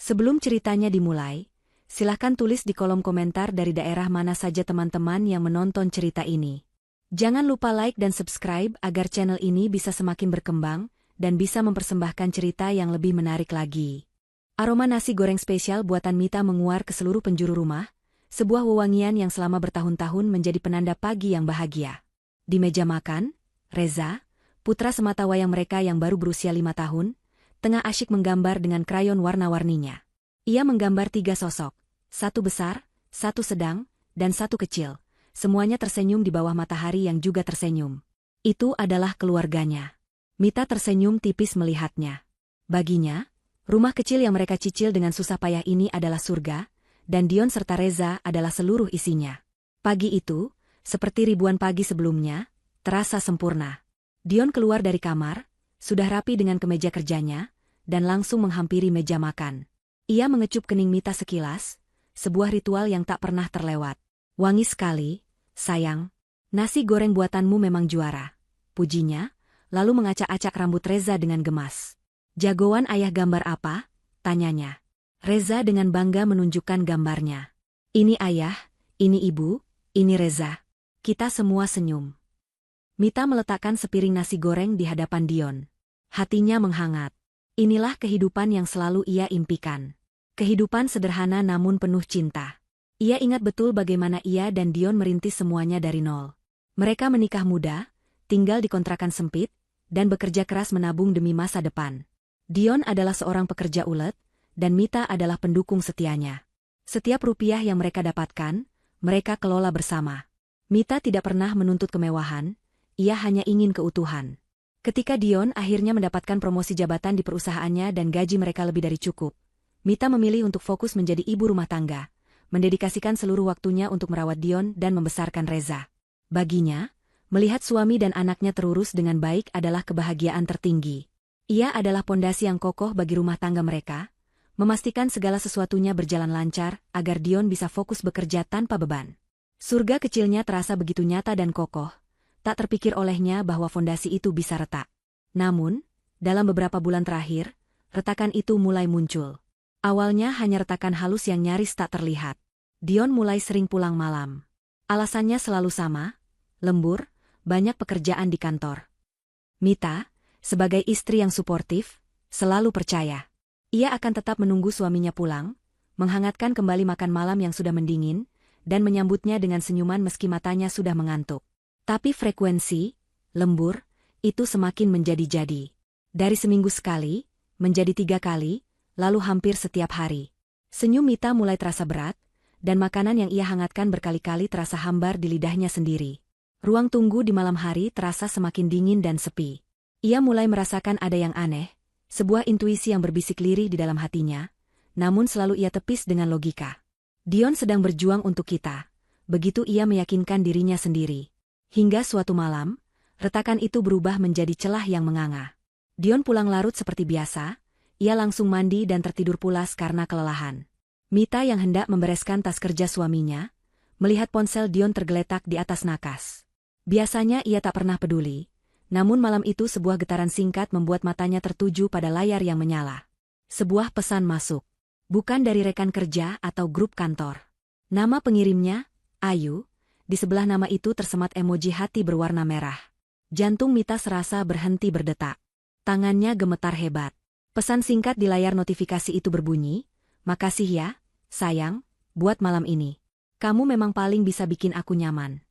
Sebelum ceritanya dimulai, silahkan tulis di kolom komentar dari daerah mana saja teman-teman yang menonton cerita ini. Jangan lupa like dan subscribe agar channel ini bisa semakin berkembang dan bisa mempersembahkan cerita yang lebih menarik lagi. Aroma nasi goreng spesial buatan Mita menguar ke seluruh penjuru rumah, sebuah wewangian yang selama bertahun-tahun menjadi penanda pagi yang bahagia. Di meja makan, Reza, putra sematawayang mereka yang baru berusia 5 tahun, tengah asyik menggambar dengan krayon warna-warninya. Ia menggambar 3 sosok, satu besar, satu sedang, dan satu kecil. Semuanya tersenyum di bawah matahari yang juga tersenyum. Itu adalah keluarganya. Mita tersenyum tipis melihatnya. Baginya, rumah kecil yang mereka cicil dengan susah payah ini adalah surga, dan Dion serta Reza adalah seluruh isinya. Pagi itu, seperti ribuan pagi sebelumnya, terasa sempurna. Dion keluar dari kamar, sudah rapi dengan kemeja kerjanya, dan langsung menghampiri meja makan. Ia mengecup kening Mita sekilas, sebuah ritual yang tak pernah terlewat. "Wangi sekali, sayang. Nasi goreng buatanmu memang juara," pujinya, lalu mengacak-acak rambut Reza dengan gemas. "Jagoan ayah gambar apa?" tanyanya. Reza dengan bangga menunjukkan gambarnya. "Ini ayah, ini ibu, ini Reza." Kita semua senyum. Mita meletakkan sepiring nasi goreng di hadapan Dion. Hatinya menghangat. Inilah kehidupan yang selalu ia impikan. Kehidupan sederhana namun penuh cinta. Ia ingat betul bagaimana ia dan Dion merintis semuanya dari nol. Mereka menikah muda, tinggal di kontrakan sempit, dan bekerja keras menabung demi masa depan. Dion adalah seorang pekerja ulet, dan Mita adalah pendukung setianya. Setiap rupiah yang mereka dapatkan, mereka kelola bersama. Mita tidak pernah menuntut kemewahan, ia hanya ingin keutuhan. Ketika Dion akhirnya mendapatkan promosi jabatan di perusahaannya dan gaji mereka lebih dari cukup, Mita memilih untuk fokus menjadi ibu rumah tangga, mendedikasikan seluruh waktunya untuk merawat Dion dan membesarkan Reza. Baginya, melihat suami dan anaknya terurus dengan baik adalah kebahagiaan tertinggi. Ia adalah pondasi yang kokoh bagi rumah tangga mereka, memastikan segala sesuatunya berjalan lancar agar Dion bisa fokus bekerja tanpa beban. Surga kecilnya terasa begitu nyata dan kokoh, tak terpikir olehnya bahwa fondasi itu bisa retak. Namun, dalam beberapa bulan terakhir, retakan itu mulai muncul. Awalnya hanya retakan halus yang nyaris tak terlihat. Dion mulai sering pulang malam. Alasannya selalu sama, lembur, banyak pekerjaan di kantor. Mita, sebagai istri yang suportif, selalu percaya. Ia akan tetap menunggu suaminya pulang, menghangatkan kembali makan malam yang sudah mendingin, dan menyambutnya dengan senyuman meski matanya sudah mengantuk. Tapi frekuensi, lembur, itu semakin menjadi-jadi. Dari seminggu sekali, menjadi 3 kali, lalu hampir setiap hari. Senyum Mita mulai terasa berat, dan makanan yang ia hangatkan berkali-kali terasa hambar di lidahnya sendiri. Ruang tunggu di malam hari terasa semakin dingin dan sepi. Ia mulai merasakan ada yang aneh, sebuah intuisi yang berbisik lirih di dalam hatinya, namun selalu ia tepis dengan logika. Dion sedang berjuang untuk kita, begitu ia meyakinkan dirinya sendiri. Hingga suatu malam, retakan itu berubah menjadi celah yang menganga. Dion pulang larut seperti biasa, ia langsung mandi dan tertidur pulas karena kelelahan. Mita yang hendak membereskan tas kerja suaminya, melihat ponsel Dion tergeletak di atas nakas. Biasanya ia tak pernah peduli, namun malam itu sebuah getaran singkat membuat matanya tertuju pada layar yang menyala. Sebuah pesan masuk. Bukan dari rekan kerja atau grup kantor. Nama pengirimnya, Ayu. Di sebelah nama itu tersemat emoji hati berwarna merah. Jantung Mita serasa berhenti berdetak. Tangannya gemetar hebat. Pesan singkat di layar notifikasi itu berbunyi, "Makasih ya, sayang, buat malam ini. Kamu memang paling bisa bikin aku nyaman."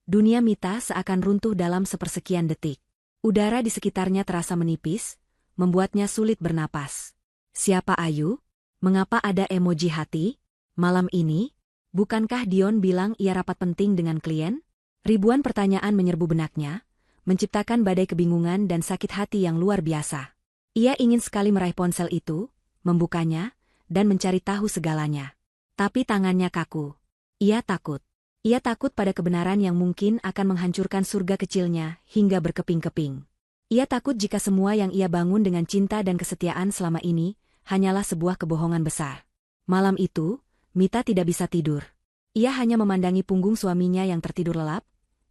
Dunia Mita seakan runtuh dalam sepersekian detik. Udara di sekitarnya terasa menipis, membuatnya sulit bernapas. Siapa Ayu? Mengapa ada emoji hati? Malam ini? Bukankah Dion bilang ia rapat penting dengan klien? Ribuan pertanyaan menyerbu benaknya, menciptakan badai kebingungan dan sakit hati yang luar biasa. Ia ingin sekali meraih ponsel itu, membukanya, dan mencari tahu segalanya. Tapi tangannya kaku. Ia takut. Ia takut pada kebenaran yang mungkin akan menghancurkan surga kecilnya hingga berkeping-keping. Ia takut jika semua yang ia bangun dengan cinta dan kesetiaan selama ini hanyalah sebuah kebohongan besar. Malam itu, Mita tidak bisa tidur. Ia hanya memandangi punggung suaminya yang tertidur lelap,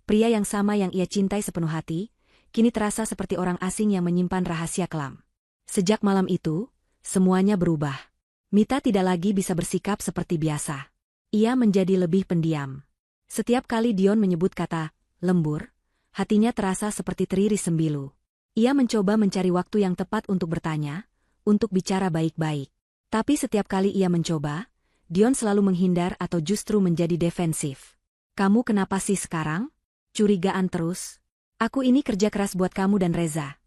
pria yang sama yang ia cintai sepenuh hati, kini terasa seperti orang asing yang menyimpan rahasia kelam. Sejak malam itu, semuanya berubah. Mita tidak lagi bisa bersikap seperti biasa. Ia menjadi lebih pendiam. Setiap kali Dion menyebut kata lembur, hatinya terasa seperti teriris sembilu. Ia mencoba mencari waktu yang tepat untuk bertanya, untuk bicara baik-baik. Tapi setiap kali ia mencoba, Dion selalu menghindar atau justru menjadi defensif. "Kamu kenapa sih sekarang? Curigaan terus? Aku ini kerja keras buat kamu dan Reza."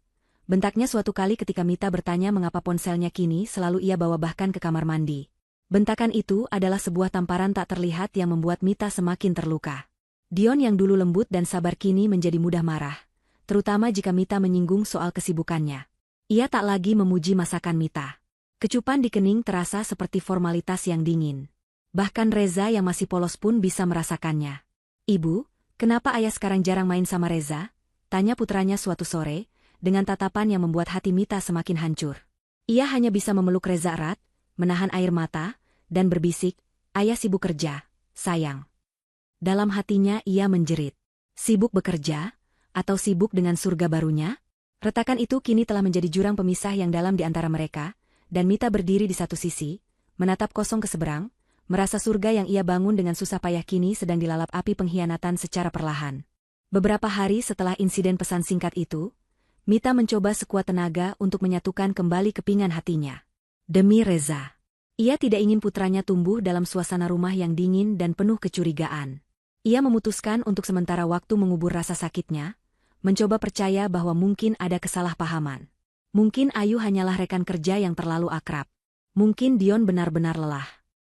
Bentaknya suatu kali ketika Mita bertanya mengapa ponselnya kini selalu ia bawa bahkan ke kamar mandi. Bentakan itu adalah sebuah tamparan tak terlihat yang membuat Mita semakin terluka. Dion yang dulu lembut dan sabar kini menjadi mudah marah, terutama jika Mita menyinggung soal kesibukannya. Ia tak lagi memuji masakan Mita. Kecupan di kening terasa seperti formalitas yang dingin. Bahkan Reza yang masih polos pun bisa merasakannya. "Ibu, kenapa ayah sekarang jarang main sama Reza?" tanya putranya suatu sore, dengan tatapan yang membuat hati Mita semakin hancur. Ia hanya bisa memeluk Reza erat, menahan air mata, dan berbisik, "Ayah sibuk kerja, sayang." Dalam hatinya ia menjerit. Sibuk bekerja? Atau sibuk dengan surga barunya? Retakan itu kini telah menjadi jurang pemisah yang dalam di antara mereka, dan Mita berdiri di satu sisi, menatap kosong ke seberang, merasa surga yang ia bangun dengan susah payah kini sedang dilalap api pengkhianatan secara perlahan. Beberapa hari setelah insiden pesan singkat itu, Mita mencoba sekuat tenaga untuk menyatukan kembali kepingan hatinya. Demi Reza. Ia tidak ingin putranya tumbuh dalam suasana rumah yang dingin dan penuh kecurigaan. Ia memutuskan untuk sementara waktu mengubur rasa sakitnya, mencoba percaya bahwa mungkin ada kesalahpahaman. Mungkin Ayu hanyalah rekan kerja yang terlalu akrab. Mungkin Dion benar-benar lelah.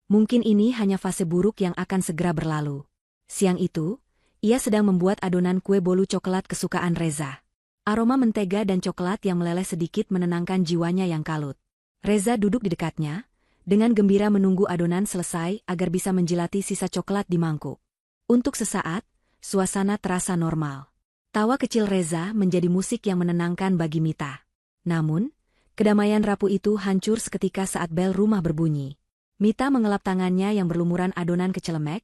Mungkin ini hanya fase buruk yang akan segera berlalu. Siang itu, ia sedang membuat adonan kue bolu coklat kesukaan Reza. Aroma mentega dan coklat yang meleleh sedikit menenangkan jiwanya yang kalut. Reza duduk di dekatnya, dengan gembira menunggu adonan selesai agar bisa menjilati sisa coklat di mangkuk. Untuk sesaat, suasana terasa normal. Tawa kecil Reza menjadi musik yang menenangkan bagi Mita. Namun, kedamaian rapuh itu hancur seketika saat bel rumah berbunyi. Mita mengelap tangannya yang berlumuran adonan ke celemek,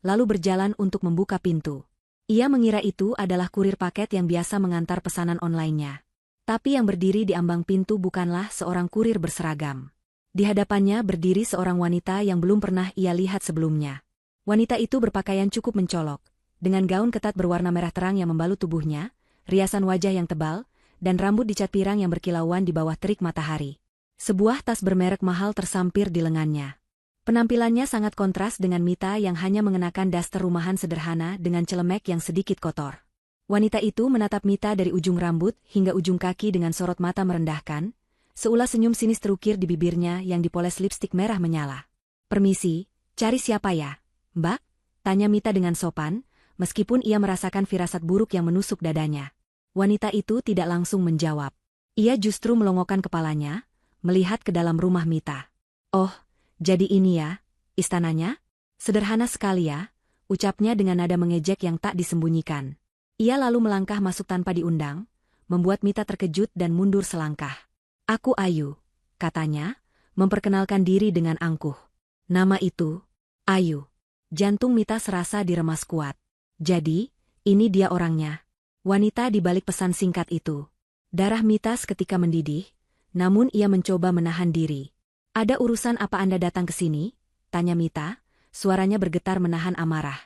lalu berjalan untuk membuka pintu. Ia mengira itu adalah kurir paket yang biasa mengantar pesanan online-nya. Tapi yang berdiri di ambang pintu bukanlah seorang kurir berseragam. Di hadapannya berdiri seorang wanita yang belum pernah ia lihat sebelumnya. Wanita itu berpakaian cukup mencolok, dengan gaun ketat berwarna merah terang yang membalut tubuhnya, riasan wajah yang tebal, dan rambut dicat pirang yang berkilauan di bawah terik matahari. Sebuah tas bermerek mahal tersampir di lengannya. Penampilannya sangat kontras dengan Mita yang hanya mengenakan daster rumahan sederhana dengan celemek yang sedikit kotor. Wanita itu menatap Mita dari ujung rambut hingga ujung kaki dengan sorot mata merendahkan, seulas senyum sinis terukir di bibirnya yang dipoles lipstik merah menyala. "Permisi, cari siapa ya, Mbak?" tanya Mita dengan sopan, meskipun ia merasakan firasat buruk yang menusuk dadanya. Wanita itu tidak langsung menjawab. Ia justru melongokkan kepalanya, melihat ke dalam rumah Mita. "Oh, jadi ini ya, istananya? Sederhana sekali ya," ucapnya dengan nada mengejek yang tak disembunyikan. Ia lalu melangkah masuk tanpa diundang, membuat Mita terkejut dan mundur selangkah. "Aku Ayu," katanya, memperkenalkan diri dengan angkuh. Nama itu, Ayu. Jantung Mita serasa diremas kuat. Jadi, ini dia orangnya. Wanita di balik pesan singkat itu. Darah Mita seketika mendidih, namun ia mencoba menahan diri. "Ada urusan apa Anda datang ke sini?" tanya Mita, suaranya bergetar menahan amarah.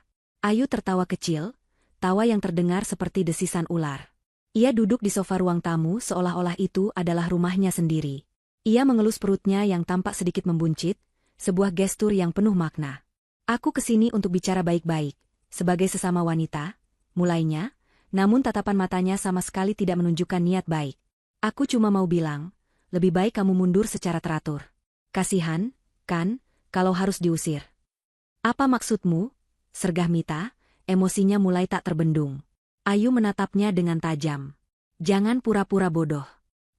Ayu tertawa kecil, tawa yang terdengar seperti desisan ular. Ia duduk di sofa ruang tamu seolah-olah itu adalah rumahnya sendiri. Ia mengelus perutnya yang tampak sedikit membuncit, sebuah gestur yang penuh makna. "Aku kesini untuk bicara baik-baik, sebagai sesama wanita," mulainya, namun tatapan matanya sama sekali tidak menunjukkan niat baik. "Aku cuma mau bilang, lebih baik kamu mundur secara teratur. Kasihan, kan, kalau harus diusir." "Apa maksudmu?" sergah Mita, emosinya mulai tak terbendung. Ayu menatapnya dengan tajam. "Jangan pura-pura bodoh.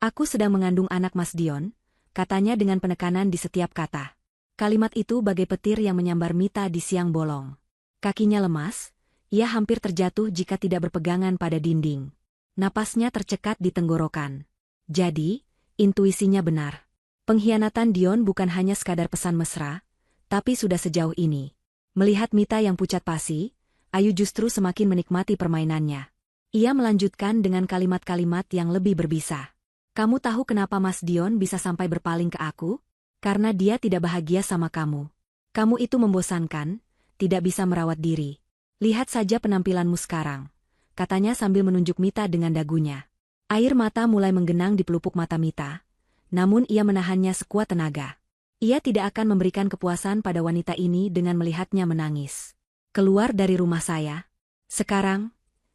Aku sedang mengandung anak Mas Dion," katanya dengan penekanan di setiap kata. Kalimat itu bagai petir yang menyambar Mita di siang bolong. Kakinya lemas, ia hampir terjatuh jika tidak berpegangan pada dinding. Napasnya tercekat di tenggorokan. Jadi, intuisinya benar. Pengkhianatan Dion bukan hanya sekadar pesan mesra, tapi sudah sejauh ini. Melihat Mita yang pucat pasi, Ayu justru semakin menikmati permainannya. Ia melanjutkan dengan kalimat-kalimat yang lebih berbisa. "Kamu tahu kenapa Mas Dion bisa sampai berpaling ke aku? Karena dia tidak bahagia sama kamu. Kamu itu membosankan, tidak bisa merawat diri. Lihat saja penampilanmu sekarang, katanya sambil menunjuk Mita dengan dagunya. Air mata mulai menggenang di pelupuk mata Mita, namun ia menahannya sekuat tenaga. Ia tidak akan memberikan kepuasan pada wanita ini dengan melihatnya menangis. Keluar dari rumah saya. Sekarang,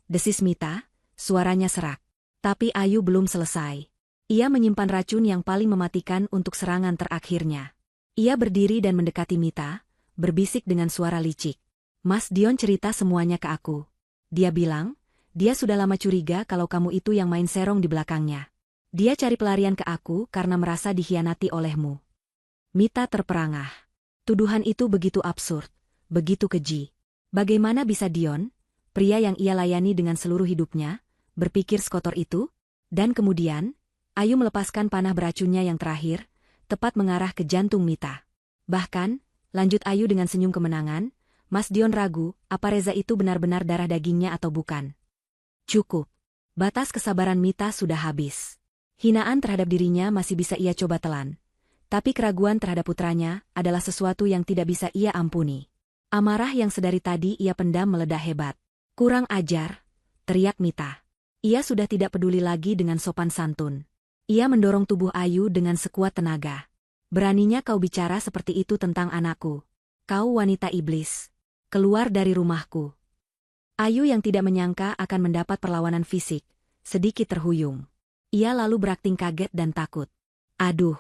desis Mita, suaranya serak. Tapi Ayu belum selesai. Ia menyimpan racun yang paling mematikan untuk serangan terakhirnya. Ia berdiri dan mendekati Mita, berbisik dengan suara licik. Mas Dion cerita semuanya ke aku. Dia bilang, dia sudah lama curiga kalau kamu itu yang main serong di belakangnya. Dia cari pelarian ke aku karena merasa dikhianati olehmu. Mita terperangah. Tuduhan itu begitu absurd, begitu keji. Bagaimana bisa Dion, pria yang ia layani dengan seluruh hidupnya, berpikir sekotor itu? Dan kemudian, Ayu melepaskan panah beracunnya yang terakhir, tepat mengarah ke jantung Mita. Bahkan, lanjut Ayu dengan senyum kemenangan, Mas Dion ragu, apa Reza itu benar-benar darah dagingnya atau bukan. Cukup. Batas kesabaran Mita sudah habis. Hinaan terhadap dirinya masih bisa ia coba telan. Tapi keraguan terhadap putranya adalah sesuatu yang tidak bisa ia ampuni. Amarah yang sedari tadi ia pendam meledak hebat. Kurang ajar, teriak Mita. Ia sudah tidak peduli lagi dengan sopan santun. Ia mendorong tubuh Ayu dengan sekuat tenaga. Beraninya kau bicara seperti itu tentang anakku. Kau wanita iblis. Keluar dari rumahku. Ayu yang tidak menyangka akan mendapat perlawanan fisik, sedikit terhuyung. Ia lalu berakting kaget dan takut. Aduh,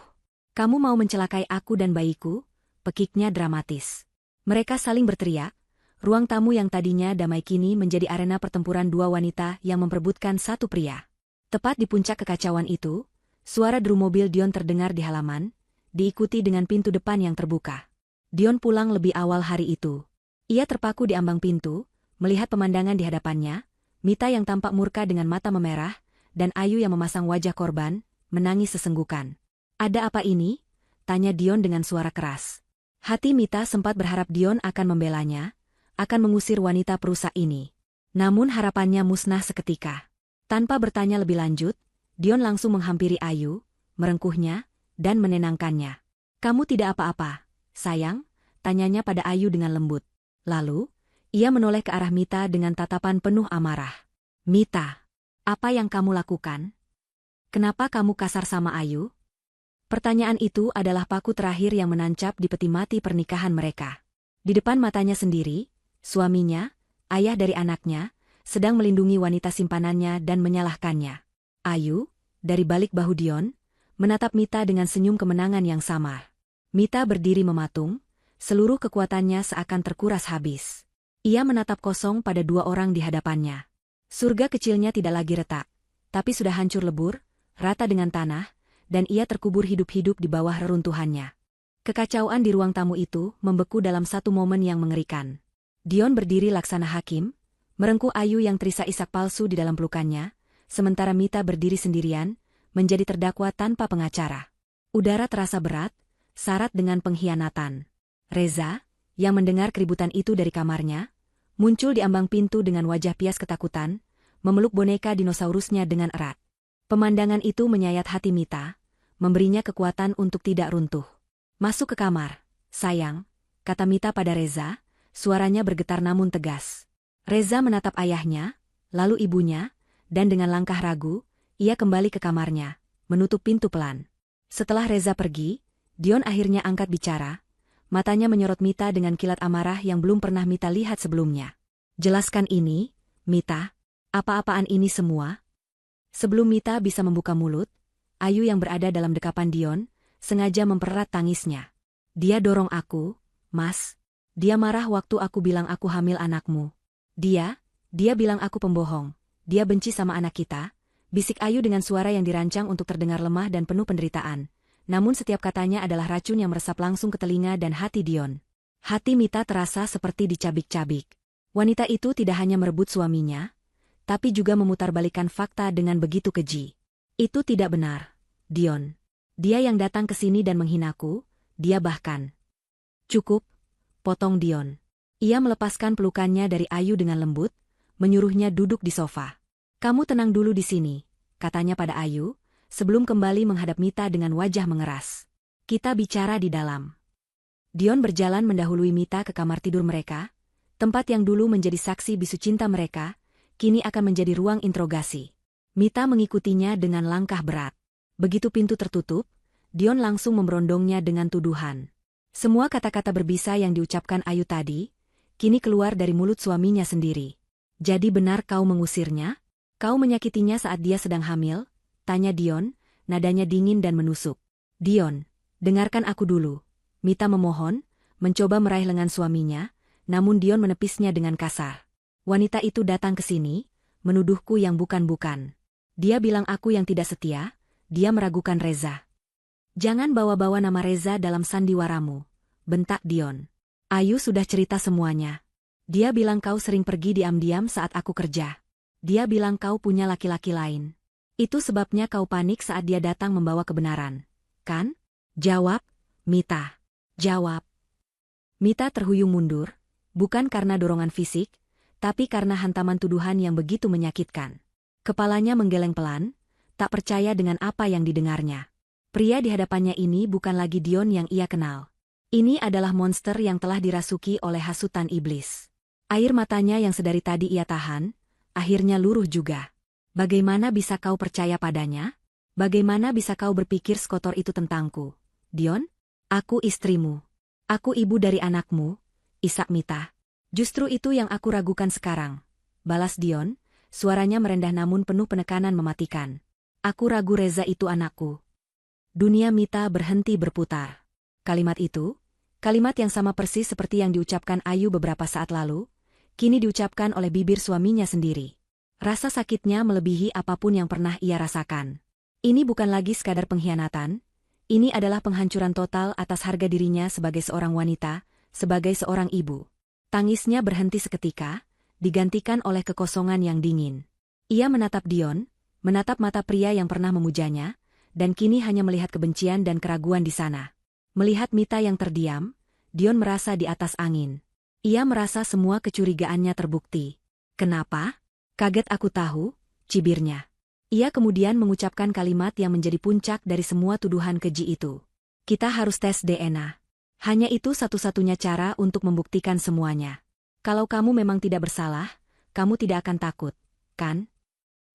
kamu mau mencelakai aku dan bayiku? Pekiknya dramatis. Mereka saling berteriak. Ruang tamu yang tadinya damai kini menjadi arena pertempuran dua wanita yang memperebutkan satu pria. Tepat di puncak kekacauan itu, suara deru mobil Dion terdengar di halaman, diikuti dengan pintu depan yang terbuka. Dion pulang lebih awal hari itu. Ia terpaku di ambang pintu, melihat pemandangan di hadapannya, Mita yang tampak murka dengan mata memerah, dan Ayu yang memasang wajah korban, menangis sesenggukan. Ada apa ini? Tanya Dion dengan suara keras. Hati Mita sempat berharap Dion akan membelanya, akan mengusir wanita perusak ini. Namun harapannya musnah seketika. Tanpa bertanya lebih lanjut, Dion langsung menghampiri Ayu, merengkuhnya, dan menenangkannya. Kamu tidak apa-apa, sayang? Tanyanya pada Ayu dengan lembut. Lalu, ia menoleh ke arah Mita dengan tatapan penuh amarah. Mita, apa yang kamu lakukan? Kenapa kamu kasar sama Ayu? Pertanyaan itu adalah paku terakhir yang menancap di peti mati pernikahan mereka. Di depan matanya sendiri, suaminya, ayah dari anaknya, sedang melindungi wanita simpanannya dan menyalahkannya. Ayu, dari balik bahu Dion, menatap Mita dengan senyum kemenangan yang samar. Mita berdiri mematung, seluruh kekuatannya seakan terkuras habis. Ia menatap kosong pada dua orang di hadapannya. Surga kecilnya tidak lagi retak, tapi sudah hancur lebur, rata dengan tanah, dan ia terkubur hidup-hidup di bawah reruntuhannya. Kekacauan di ruang tamu itu membeku dalam satu momen yang mengerikan. Dion berdiri laksana hakim, merengkuh Ayu yang terisak-isak palsu di dalam pelukannya, sementara Mita berdiri sendirian, menjadi terdakwa tanpa pengacara. Udara terasa berat, syarat dengan pengkhianatan. Reza, yang mendengar keributan itu dari kamarnya, muncul di ambang pintu dengan wajah pias ketakutan, memeluk boneka dinosaurusnya dengan erat. Pemandangan itu menyayat hati Mita, memberinya kekuatan untuk tidak runtuh. Masuk ke kamar, sayang, kata Mita pada Reza, suaranya bergetar namun tegas. Reza menatap ayahnya, lalu ibunya, dan dengan langkah ragu, ia kembali ke kamarnya, menutup pintu pelan. Setelah Reza pergi, Dion akhirnya angkat bicara, matanya menyorot Mita dengan kilat amarah yang belum pernah Mita lihat sebelumnya. Jelaskan ini, Mita, apa-apaan ini semua? Sebelum Mita bisa membuka mulut, Ayu yang berada dalam dekapan Dion, sengaja mempererat tangisnya. Dia dorong aku, Mas. Dia marah waktu aku bilang aku hamil anakmu. Dia bilang aku pembohong. Dia benci sama anak kita, bisik Ayu dengan suara yang dirancang untuk terdengar lemah dan penuh penderitaan. Namun setiap katanya adalah racun yang meresap langsung ke telinga dan hati Dion. Hati Mita terasa seperti dicabik-cabik. Wanita itu tidak hanya merebut suaminya, tapi juga memutarbalikkan fakta dengan begitu keji. Itu tidak benar, Dion. Dia yang datang ke sini dan menghinaku, dia bahkan. Cukup, potong Dion. Ia melepaskan pelukannya dari Ayu dengan lembut, menyuruhnya duduk di sofa. Kamu tenang dulu di sini, katanya pada Ayu, sebelum kembali menghadap Mita dengan wajah mengeras. Kita bicara di dalam. Dion berjalan mendahului Mita ke kamar tidur mereka, tempat yang dulu menjadi saksi bisu cinta mereka, kini akan menjadi ruang interogasi. Mita mengikutinya dengan langkah berat. Begitu pintu tertutup, Dion langsung memberondongnya dengan tuduhan. Semua kata-kata berbisa yang diucapkan Ayu tadi, kini keluar dari mulut suaminya sendiri. Jadi benar kau mengusirnya? Kau menyakitinya saat dia sedang hamil? Tanya Dion, nadanya dingin dan menusuk. Dion, dengarkan aku dulu. Mita memohon, mencoba meraih lengan suaminya, namun Dion menepisnya dengan kasar. Wanita itu datang ke sini, menuduhku yang bukan-bukan. Dia bilang aku yang tidak setia, dia meragukan Reza. Jangan bawa-bawa nama Reza dalam sandiwaramu, bentak Dion. Ayu sudah cerita semuanya. Dia bilang kau sering pergi diam-diam saat aku kerja. Dia bilang kau punya laki-laki lain. Itu sebabnya kau panik saat dia datang membawa kebenaran, kan? Jawab, Mita. Jawab. Mita terhuyung mundur, bukan karena dorongan fisik, tapi karena hantaman tuduhan yang begitu menyakitkan. Kepalanya menggeleng pelan, tak percaya dengan apa yang didengarnya. Pria di hadapannya ini bukan lagi Dion yang ia kenal. Ini adalah monster yang telah dirasuki oleh hasutan iblis. Air matanya yang sedari tadi ia tahan, akhirnya luruh juga. Bagaimana bisa kau percaya padanya? Bagaimana bisa kau berpikir sekotor itu tentangku? Dion? Aku istrimu. Aku ibu dari anakmu, isak Mita. Justru itu yang aku ragukan sekarang. Balas Dion, suaranya merendah namun penuh penekanan mematikan. Aku ragu Reza itu anakku. Dunia Mita berhenti berputar. Kalimat itu, kalimat yang sama persis seperti yang diucapkan Ayu beberapa saat lalu, kini diucapkan oleh bibir suaminya sendiri. Rasa sakitnya melebihi apapun yang pernah ia rasakan. Ini bukan lagi sekadar pengkhianatan, ini adalah penghancuran total atas harga dirinya sebagai seorang wanita, sebagai seorang ibu. Tangisnya berhenti seketika, digantikan oleh kekosongan yang dingin. Ia menatap Dion, menatap mata pria yang pernah memujanya, dan kini hanya melihat kebencian dan keraguan di sana. Melihat Mita yang terdiam, Dion merasa di atas angin. Ia merasa semua kecurigaannya terbukti. Kenapa? Kaget aku tahu, cibirnya. Ia kemudian mengucapkan kalimat yang menjadi puncak dari semua tuduhan keji itu. Kita harus tes DNA. Hanya itu satu-satunya cara untuk membuktikan semuanya. Kalau kamu memang tidak bersalah, kamu tidak akan takut, kan?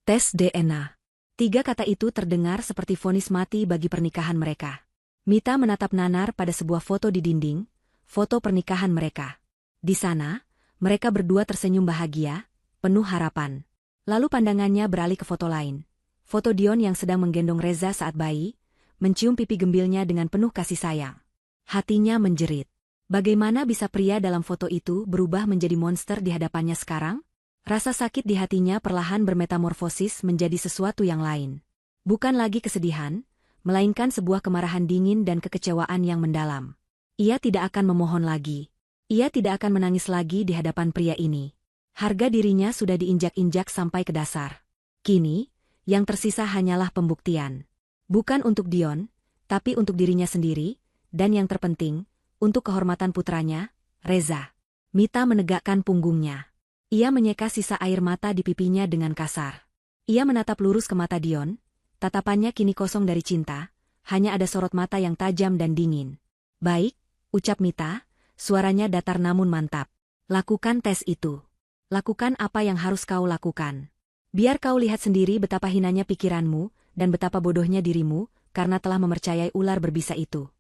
Tes DNA. 3 kata itu terdengar seperti vonis mati bagi pernikahan mereka. Mita menatap nanar pada sebuah foto di dinding, foto pernikahan mereka. Di sana, mereka berdua tersenyum bahagia, penuh harapan. Lalu pandangannya beralih ke foto lain. Foto Dion yang sedang menggendong Reza saat bayi, mencium pipi gembilnya dengan penuh kasih sayang. Hatinya menjerit. Bagaimana bisa pria dalam foto itu berubah menjadi monster di hadapannya sekarang? Rasa sakit di hatinya perlahan bermetamorfosis menjadi sesuatu yang lain. Bukan lagi kesedihan, melainkan sebuah kemarahan dingin dan kekecewaan yang mendalam. Ia tidak akan memohon lagi. Ia tidak akan menangis lagi di hadapan pria ini. Harga dirinya sudah diinjak-injak sampai ke dasar. Kini, yang tersisa hanyalah pembuktian. Bukan untuk Dion, tapi untuk dirinya sendiri, dan yang terpenting, untuk kehormatan putranya, Reza. Mita menegakkan punggungnya. Ia menyeka sisa air mata di pipinya dengan kasar. Ia menatap lurus ke mata Dion, tatapannya kini kosong dari cinta, hanya ada sorot mata yang tajam dan dingin. Baik, ucap Mita, suaranya datar namun mantap. Lakukan tes itu. Lakukan apa yang harus kau lakukan. Biar kau lihat sendiri betapa hinanya pikiranmu, dan betapa bodohnya dirimu, karena telah mempercayai ular berbisa itu.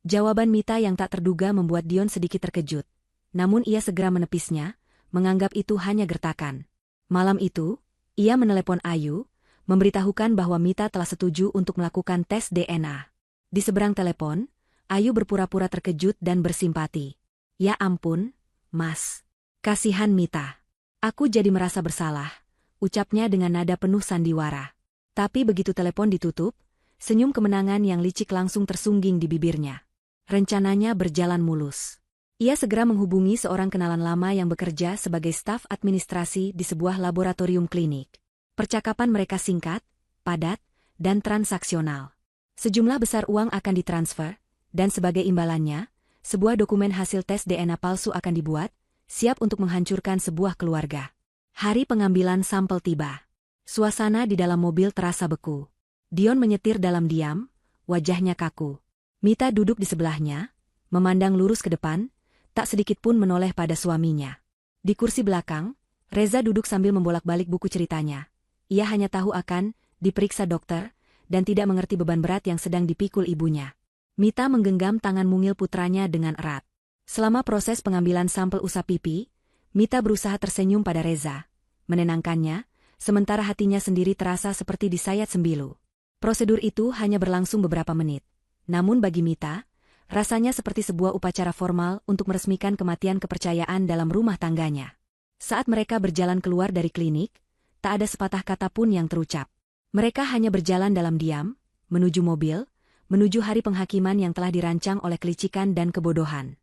Jawaban Mita yang tak terduga membuat Dion sedikit terkejut. Namun ia segera menepisnya, menganggap itu hanya gertakan. Malam itu, ia menelepon Ayu, memberitahukan bahwa Mita telah setuju untuk melakukan tes DNA. Di seberang telepon, Ayu berpura-pura terkejut dan bersimpati. Ya ampun, Mas. Kasihan Mita. Aku jadi merasa bersalah, ucapnya dengan nada penuh sandiwara. Tapi begitu telepon ditutup, senyum kemenangan yang licik langsung tersungging di bibirnya. Rencananya berjalan mulus. Ia segera menghubungi seorang kenalan lama yang bekerja sebagai staf administrasi di sebuah laboratorium klinik. Percakapan mereka singkat, padat, dan transaksional. Sejumlah besar uang akan ditransfer, dan sebagai imbalannya, sebuah dokumen hasil tes DNA palsu akan dibuat, siap untuk menghancurkan sebuah keluarga. Hari pengambilan sampel tiba. Suasana di dalam mobil terasa beku. Dion menyetir dalam diam, wajahnya kaku. Mita duduk di sebelahnya, memandang lurus ke depan, tak sedikit pun menoleh pada suaminya. Di kursi belakang, Reza duduk sambil membolak-balik buku ceritanya. Ia hanya tahu akan diperiksa dokter, dan tidak mengerti beban berat yang sedang dipikul ibunya. Mita menggenggam tangan mungil putranya dengan erat. Selama proses pengambilan sampel usap pipi, Mita berusaha tersenyum pada Reza, menenangkannya, sementara hatinya sendiri terasa seperti disayat sembilu. Prosedur itu hanya berlangsung beberapa menit. Namun bagi Mita, rasanya seperti sebuah upacara formal untuk meresmikan kematian kepercayaan dalam rumah tangganya. Saat mereka berjalan keluar dari klinik, tak ada sepatah kata pun yang terucap. Mereka hanya berjalan dalam diam, menuju mobil, menuju hari penghakiman yang telah dirancang oleh kelicikan dan kebodohan.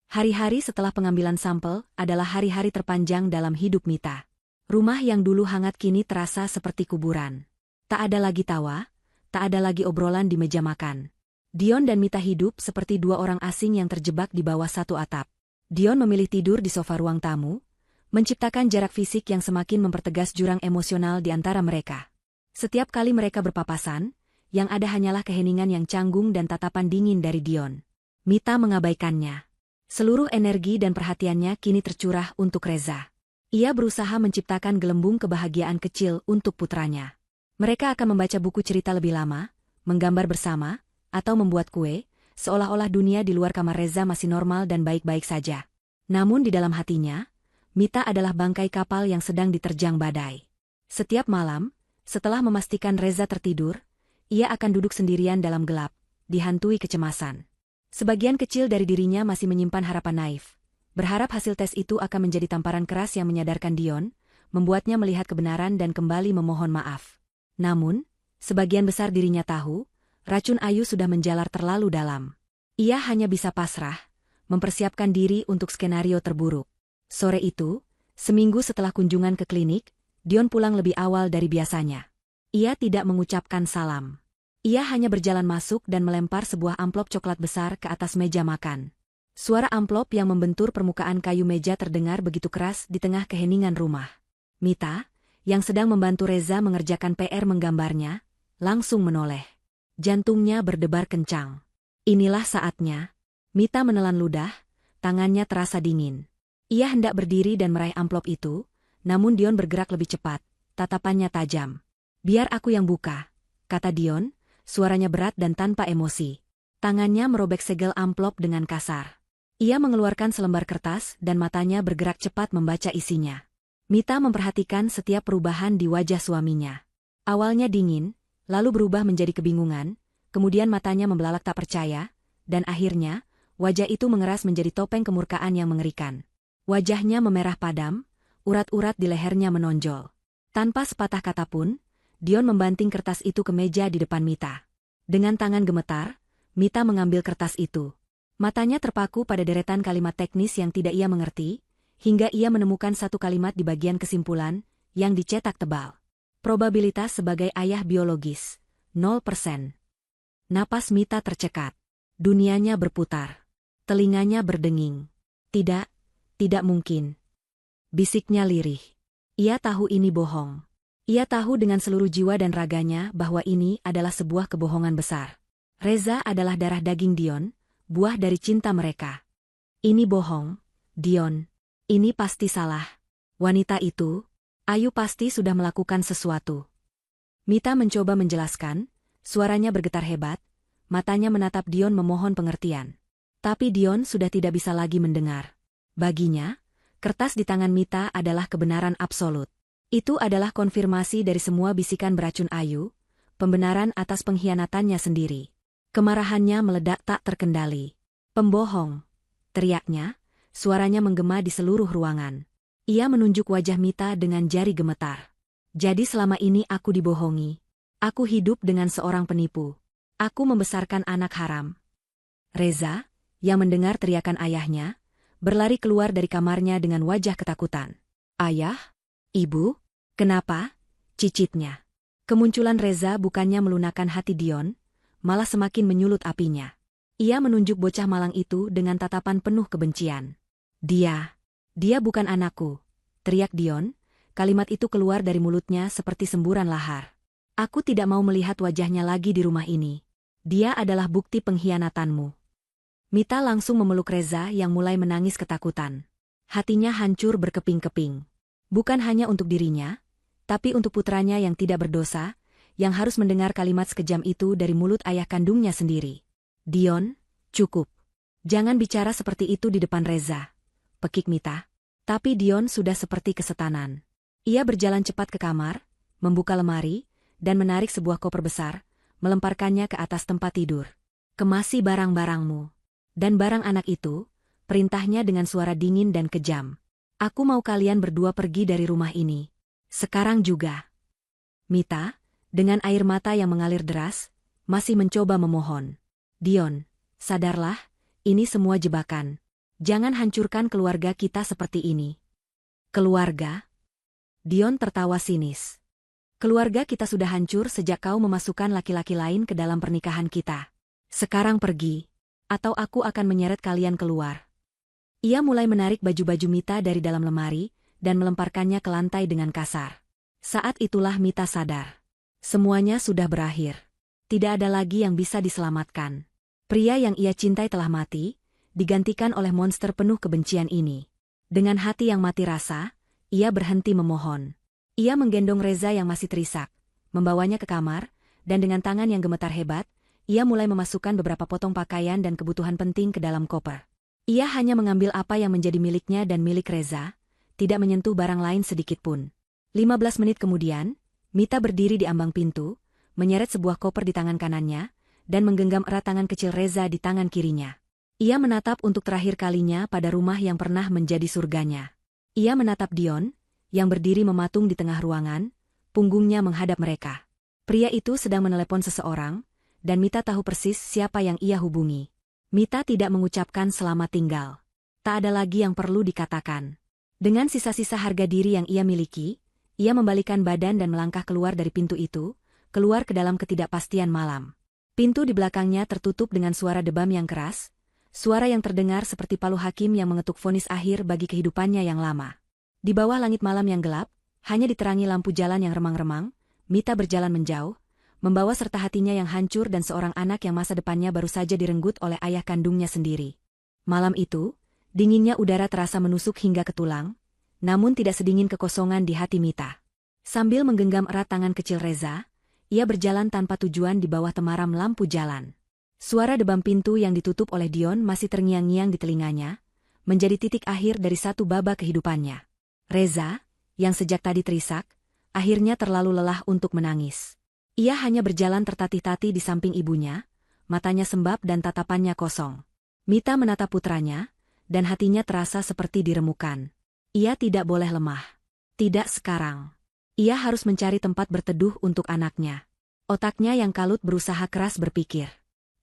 Hari-hari setelah pengambilan sampel adalah hari-hari terpanjang dalam hidup Mita. Rumah yang dulu hangat kini terasa seperti kuburan. Tak ada lagi tawa, tak ada lagi obrolan di meja makan. Dion dan Mita hidup seperti dua orang asing yang terjebak di bawah satu atap. Dion memilih tidur di sofa ruang tamu, menciptakan jarak fisik yang semakin mempertegas jurang emosional di antara mereka. Setiap kali mereka berpapasan, yang ada hanyalah keheningan yang canggung dan tatapan dingin dari Dion. Mita mengabaikannya. Seluruh energi dan perhatiannya kini tercurah untuk Reza. Ia berusaha menciptakan gelembung kebahagiaan kecil untuk putranya. Mereka akan membaca buku cerita lebih lama, menggambar bersama, atau membuat kue, seolah-olah dunia di luar kamar Reza masih normal dan baik-baik saja. Namun di dalam hatinya, Mita adalah bangkai kapal yang sedang diterjang badai. Setiap malam, setelah memastikan Reza tertidur, ia akan duduk sendirian dalam gelap, dihantui kecemasan. Sebagian kecil dari dirinya masih menyimpan harapan naif. Berharap hasil tes itu akan menjadi tamparan keras yang menyadarkan Dion, membuatnya melihat kebenaran dan kembali memohon maaf. Namun, sebagian besar dirinya tahu, racun Ayu sudah menjalar terlalu dalam. Ia hanya bisa pasrah, mempersiapkan diri untuk skenario terburuk. Sore itu, seminggu setelah kunjungan ke klinik, Dion pulang lebih awal dari biasanya. Ia tidak mengucapkan salam. Ia hanya berjalan masuk dan melempar sebuah amplop coklat besar ke atas meja makan. Suara amplop yang membentur permukaan kayu meja terdengar begitu keras di tengah keheningan rumah. Mita, yang sedang membantu Reza mengerjakan PR menggambarnya, langsung menoleh. Jantungnya berdebar kencang. Inilah saatnya. Mita menelan ludah, tangannya terasa dingin. Ia hendak berdiri dan meraih amplop itu, namun Dion bergerak lebih cepat, tatapannya tajam. "Biar aku yang buka," kata Dion, suaranya berat dan tanpa emosi. Tangannya merobek segel amplop dengan kasar. Ia mengeluarkan selembar kertas dan matanya bergerak cepat membaca isinya. Mita memperhatikan setiap perubahan di wajah suaminya. Awalnya dingin, lalu berubah menjadi kebingungan, kemudian matanya membelalak tak percaya, dan akhirnya, wajah itu mengeras menjadi topeng kemurkaan yang mengerikan. Wajahnya memerah padam, urat-urat di lehernya menonjol. Tanpa sepatah kata pun, Dion membanting kertas itu ke meja di depan Mita. Dengan tangan gemetar, Mita mengambil kertas itu. Matanya terpaku pada deretan kalimat teknis yang tidak ia mengerti, hingga ia menemukan satu kalimat di bagian kesimpulan, yang dicetak tebal. Probabilitas sebagai ayah biologis, 0%. Napas Mita tercekat. Dunianya berputar. Telinganya berdenging. Tidak mungkin. Bisiknya lirih. Ia tahu ini bohong. Ia tahu dengan seluruh jiwa dan raganya bahwa ini adalah sebuah kebohongan besar. Reza adalah darah daging Dion, buah dari cinta mereka. Ini bohong, Dion. Ini pasti salah. Wanita itu, Ayu pasti sudah melakukan sesuatu. Mita mencoba menjelaskan, suaranya bergetar hebat, matanya menatap Dion memohon pengertian. Tapi Dion sudah tidak bisa lagi mendengar. Baginya, kertas di tangan Mita adalah kebenaran absolut. Itu adalah konfirmasi dari semua bisikan beracun Ayu, pembenaran atas pengkhianatannya sendiri. Kemarahannya meledak tak terkendali. "Pembohong!" teriaknya, suaranya menggema di seluruh ruangan. Ia menunjuk wajah Mita dengan jari gemetar. "Jadi selama ini aku dibohongi. Aku hidup dengan seorang penipu. Aku membesarkan anak haram." Reza, yang mendengar teriakan ayahnya, berlari keluar dari kamarnya dengan wajah ketakutan. "Ayah? Ibu? Kenapa?" cicitnya. Kemunculan Reza bukannya melunakkan hati Dion, malah semakin menyulut apinya. Ia menunjuk bocah malang itu dengan tatapan penuh kebencian. Dia bukan anakku," teriak Dion, kalimat itu keluar dari mulutnya seperti semburan lahar. "Aku tidak mau melihat wajahnya lagi di rumah ini. Dia adalah bukti pengkhianatanmu. Mita langsung memeluk Reza yang mulai menangis ketakutan. Hatinya hancur berkeping-keping. Bukan hanya untuk dirinya, tapi untuk putranya yang tidak berdosa, yang harus mendengar kalimat sekejam itu dari mulut ayah kandungnya sendiri. Dion, cukup. Jangan bicara seperti itu di depan Reza, pekik Mita. Tapi Dion sudah seperti kesetanan. Ia berjalan cepat ke kamar, membuka lemari, dan menarik sebuah koper besar, melemparkannya ke atas tempat tidur. Kemasi barang-barangmu. Dan barang anak itu, perintahnya dengan suara dingin dan kejam. Aku mau kalian berdua pergi dari rumah ini. Sekarang juga. Mita, dengan air mata yang mengalir deras, masih mencoba memohon. Dion, sadarlah, ini semua jebakan. Jangan hancurkan keluarga kita seperti ini. Keluarga? Dion tertawa sinis. Keluarga kita sudah hancur sejak kau memasukkan laki-laki lain ke dalam pernikahan kita. Sekarang pergi, atau aku akan menyeret kalian keluar. Ia mulai menarik baju-baju Mita dari dalam lemari, dan melemparkannya ke lantai dengan kasar. Saat itulah Mita sadar. Semuanya sudah berakhir. Tidak ada lagi yang bisa diselamatkan. Pria yang ia cintai telah mati, digantikan oleh monster penuh kebencian ini. Dengan hati yang mati rasa, ia berhenti memohon. Ia menggendong Reza yang masih terisak, membawanya ke kamar, dan dengan tangan yang gemetar hebat, ia mulai memasukkan beberapa potong pakaian dan kebutuhan penting ke dalam koper. Ia hanya mengambil apa yang menjadi miliknya dan milik Reza, tidak menyentuh barang lain sedikitpun. 15 menit kemudian, Mita berdiri di ambang pintu, menyeret sebuah koper di tangan kanannya, dan menggenggam erat tangan kecil Reza di tangan kirinya. Ia menatap untuk terakhir kalinya pada rumah yang pernah menjadi surganya. Ia menatap Dion, yang berdiri mematung di tengah ruangan, punggungnya menghadap mereka. Pria itu sedang menelepon seseorang, dan Mita tahu persis siapa yang ia hubungi. Mita tidak mengucapkan selamat tinggal. Tak ada lagi yang perlu dikatakan. Dengan sisa-sisa harga diri yang ia miliki, ia membalikan badan dan melangkah keluar dari pintu itu, keluar ke dalam ketidakpastian malam. Pintu di belakangnya tertutup dengan suara debam yang keras, suara yang terdengar seperti palu hakim yang mengetuk vonis akhir bagi kehidupannya yang lama. Di bawah langit malam yang gelap, hanya diterangi lampu jalan yang remang-remang, Mita berjalan menjauh, membawa serta hatinya yang hancur dan seorang anak yang masa depannya baru saja direnggut oleh ayah kandungnya sendiri. Malam itu, dinginnya udara terasa menusuk hingga ke tulang, namun tidak sedingin kekosongan di hati Mita. Sambil menggenggam erat tangan kecil Reza, ia berjalan tanpa tujuan di bawah temaram lampu jalan. Suara debam pintu yang ditutup oleh Dion masih terngiang-ngiang di telinganya, menjadi titik akhir dari satu babak kehidupannya. Reza, yang sejak tadi terisak, akhirnya terlalu lelah untuk menangis. Ia hanya berjalan tertatih-tatih di samping ibunya, matanya sembab dan tatapannya kosong. Mita menatap putranya, dan hatinya terasa seperti diremukan. Ia tidak boleh lemah. Tidak sekarang. Ia harus mencari tempat berteduh untuk anaknya. Otaknya yang kalut berusaha keras berpikir.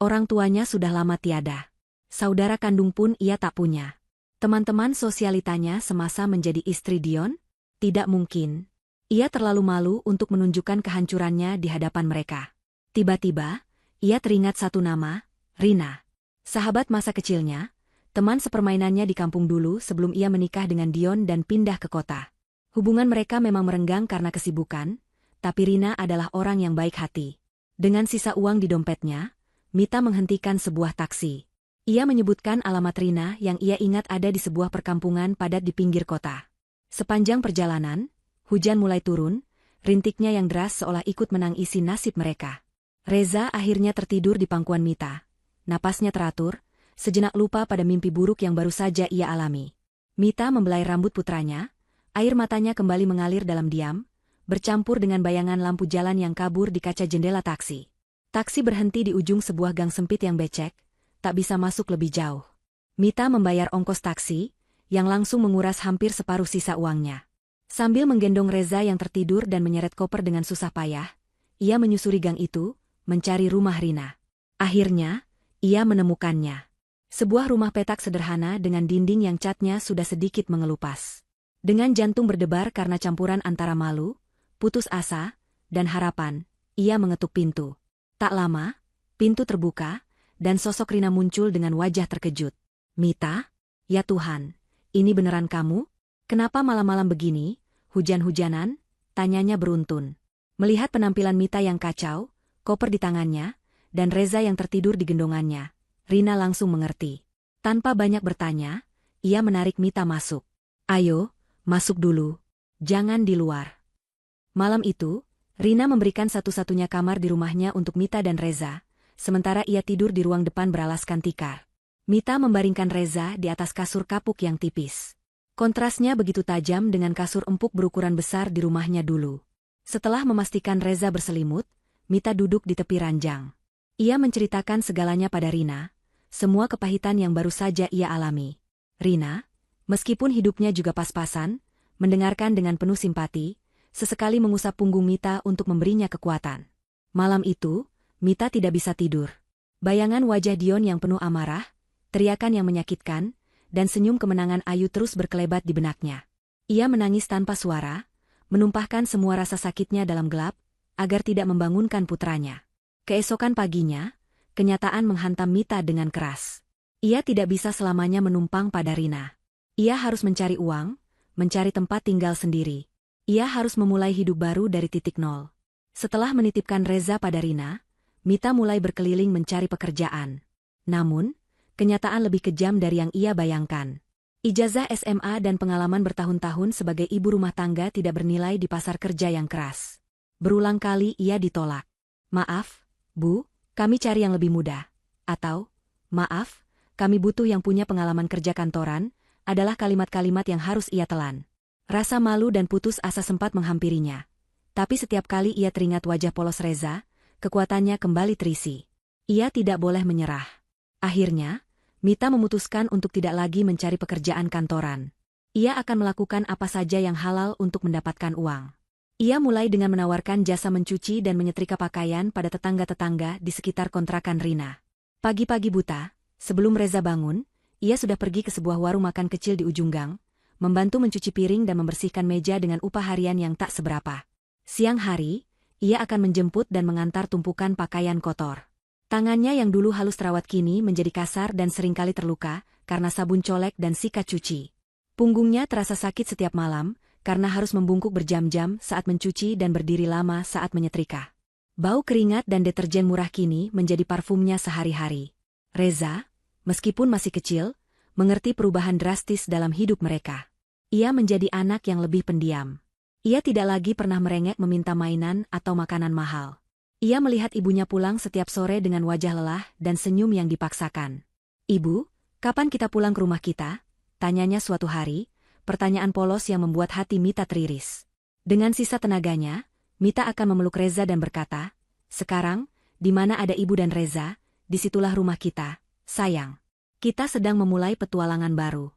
Orang tuanya sudah lama tiada. Saudara kandung pun ia tak punya. Teman-teman sosialitanya semasa menjadi istri Dion? Tidak mungkin. Ia terlalu malu untuk menunjukkan kehancurannya di hadapan mereka. Tiba-tiba, ia teringat satu nama, Rina. Sahabat masa kecilnya, teman sepermainannya di kampung dulu sebelum ia menikah dengan Dion dan pindah ke kota. Hubungan mereka memang merenggang karena kesibukan, tapi Rina adalah orang yang baik hati. Dengan sisa uang di dompetnya, Mita menghentikan sebuah taksi. Ia menyebutkan alamat Rina yang ia ingat ada di sebuah perkampungan padat di pinggir kota. Sepanjang perjalanan, hujan mulai turun, rintiknya yang deras seolah ikut menangisi nasib mereka. Reza akhirnya tertidur di pangkuan Mita. Napasnya teratur, sejenak lupa pada mimpi buruk yang baru saja ia alami. Mita membelai rambut putranya, air matanya kembali mengalir dalam diam, bercampur dengan bayangan lampu jalan yang kabur di kaca jendela taksi. Taksi berhenti di ujung sebuah gang sempit yang becek, tak bisa masuk lebih jauh. Mita membayar ongkos taksi, yang langsung menguras hampir separuh sisa uangnya. Sambil menggendong Reza yang tertidur dan menyeret koper dengan susah payah, ia menyusuri gang itu, mencari rumah Rina. Akhirnya, ia menemukannya. Sebuah rumah petak sederhana dengan dinding yang catnya sudah sedikit mengelupas. Dengan jantung berdebar karena campuran antara malu, putus asa, dan harapan, ia mengetuk pintu. Tak lama, pintu terbuka, dan sosok Rina muncul dengan wajah terkejut. Mita? Ya Tuhan, ini beneran kamu? Kenapa malam-malam begini, hujan-hujanan? Tanyanya beruntun. Melihat penampilan Mita yang kacau, koper di tangannya, dan Reza yang tertidur di gendongannya, Rina langsung mengerti. Tanpa banyak bertanya, ia menarik Mita masuk. "Ayo, masuk dulu. Jangan di luar." Malam itu, Rina memberikan satu-satunya kamar di rumahnya untuk Mita dan Reza, sementara ia tidur di ruang depan beralaskan tikar. Mita membaringkan Reza di atas kasur kapuk yang tipis. Kontrasnya begitu tajam dengan kasur empuk berukuran besar di rumahnya dulu. Setelah memastikan Reza berselimut, Mita duduk di tepi ranjang. Ia menceritakan segalanya pada Rina, semua kepahitan yang baru saja ia alami. Rina, meskipun hidupnya juga pas-pasan, mendengarkan dengan penuh simpati, sesekali mengusap punggung Mita untuk memberinya kekuatan. Malam itu, Mita tidak bisa tidur. Bayangan wajah Dion yang penuh amarah, teriakan yang menyakitkan, dan senyum kemenangan Ayu terus berkelebat di benaknya. Ia menangis tanpa suara, menumpahkan semua rasa sakitnya dalam gelap, agar tidak membangunkan putranya. Keesokan paginya, kenyataan menghantam Mita dengan keras. Ia tidak bisa selamanya menumpang pada Rina. Ia harus mencari uang, mencari tempat tinggal sendiri. Ia harus memulai hidup baru dari titik nol. Setelah menitipkan Reza pada Rina, Mita mulai berkeliling mencari pekerjaan. Namun, kenyataan lebih kejam dari yang ia bayangkan. Ijazah SMA dan pengalaman bertahun-tahun sebagai ibu rumah tangga tidak bernilai di pasar kerja yang keras. Berulang kali ia ditolak. "Maaf, Bu, kami cari yang lebih muda." Atau, "Maaf, kami butuh yang punya pengalaman kerja kantoran," adalah kalimat-kalimat yang harus ia telan. Rasa malu dan putus asa sempat menghampirinya. Tapi setiap kali ia teringat wajah polos Reza, kekuatannya kembali terisi. Ia tidak boleh menyerah. Akhirnya, Mita memutuskan untuk tidak lagi mencari pekerjaan kantoran. Ia akan melakukan apa saja yang halal untuk mendapatkan uang. Ia mulai dengan menawarkan jasa mencuci dan menyetrika pakaian pada tetangga-tetangga di sekitar kontrakan Rina. Pagi-pagi buta, sebelum Reza bangun, ia sudah pergi ke sebuah warung makan kecil di ujung gang, membantu mencuci piring dan membersihkan meja dengan upah harian yang tak seberapa. Siang hari, ia akan menjemput dan mengantar tumpukan pakaian kotor. Tangannya yang dulu halus terawat kini menjadi kasar dan seringkali terluka karena sabun colek dan sikat cuci. Punggungnya terasa sakit setiap malam karena harus membungkuk berjam-jam saat mencuci dan berdiri lama saat menyetrika. Bau keringat dan deterjen murah kini menjadi parfumnya sehari-hari. Reza, meskipun masih kecil, mengerti perubahan drastis dalam hidup mereka. Ia menjadi anak yang lebih pendiam. Ia tidak lagi pernah merengek meminta mainan atau makanan mahal. Ia melihat ibunya pulang setiap sore dengan wajah lelah dan senyum yang dipaksakan. "Ibu, kapan kita pulang ke rumah kita?" tanyanya suatu hari, pertanyaan polos yang membuat hati Mita teriris. Dengan sisa tenaganya, Mita akan memeluk Reza dan berkata, "Sekarang, di mana ada ibu dan Reza, disitulah rumah kita, sayang. Kita sedang memulai petualangan baru."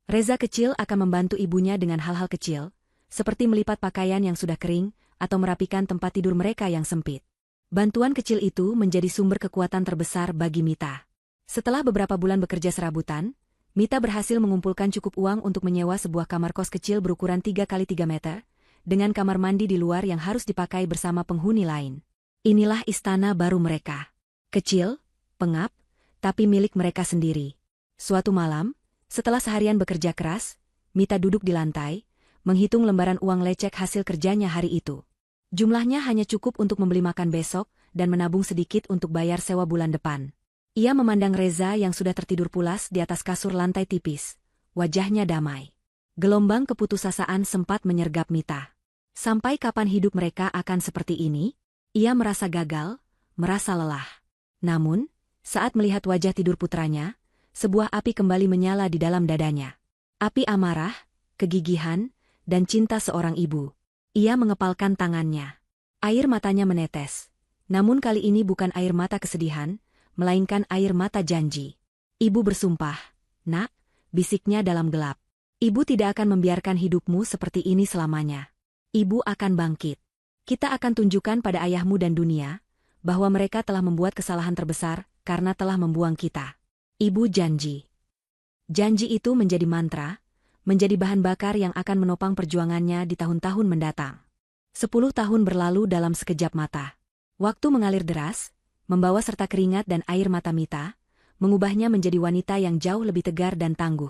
Reza kecil akan membantu ibunya dengan hal-hal kecil, seperti melipat pakaian yang sudah kering, atau merapikan tempat tidur mereka yang sempit. Bantuan kecil itu menjadi sumber kekuatan terbesar bagi Mita. Setelah beberapa bulan bekerja serabutan, Mita berhasil mengumpulkan cukup uang untuk menyewa sebuah kamar kos kecil berukuran 3x3 meter, dengan kamar mandi di luar yang harus dipakai bersama penghuni lain. Inilah istana baru mereka. Kecil, pengap, tapi milik mereka sendiri. Suatu malam, setelah seharian bekerja keras, Mita duduk di lantai, menghitung lembaran uang lecek hasil kerjanya hari itu. Jumlahnya hanya cukup untuk membeli makan besok dan menabung sedikit untuk bayar sewa bulan depan. Ia memandang Reza yang sudah tertidur pulas di atas kasur lantai tipis. Wajahnya damai. Gelombang keputusasaan sempat menyergap Mita. Sampai kapan hidup mereka akan seperti ini? Ia merasa gagal, merasa lelah. Namun, saat melihat wajah tidur putranya, sebuah api kembali menyala di dalam dadanya. Api amarah, kegigihan, dan cinta seorang ibu. Ia mengepalkan tangannya. Air matanya menetes. Namun kali ini bukan air mata kesedihan, melainkan air mata janji. Ibu bersumpah, "Nak," bisiknya dalam gelap. "Ibu tidak akan membiarkan hidupmu seperti ini selamanya. Ibu akan bangkit. Kita akan tunjukkan pada ayahmu dan dunia, bahwa mereka telah membuat kesalahan terbesar, karena telah membuang kita." Ibu janji. Janji itu menjadi mantra, menjadi bahan bakar yang akan menopang perjuangannya di tahun-tahun mendatang. 10 tahun berlalu dalam sekejap mata. Waktu mengalir deras, membawa serta keringat dan air mata Mita, mengubahnya menjadi wanita yang jauh lebih tegar dan tangguh.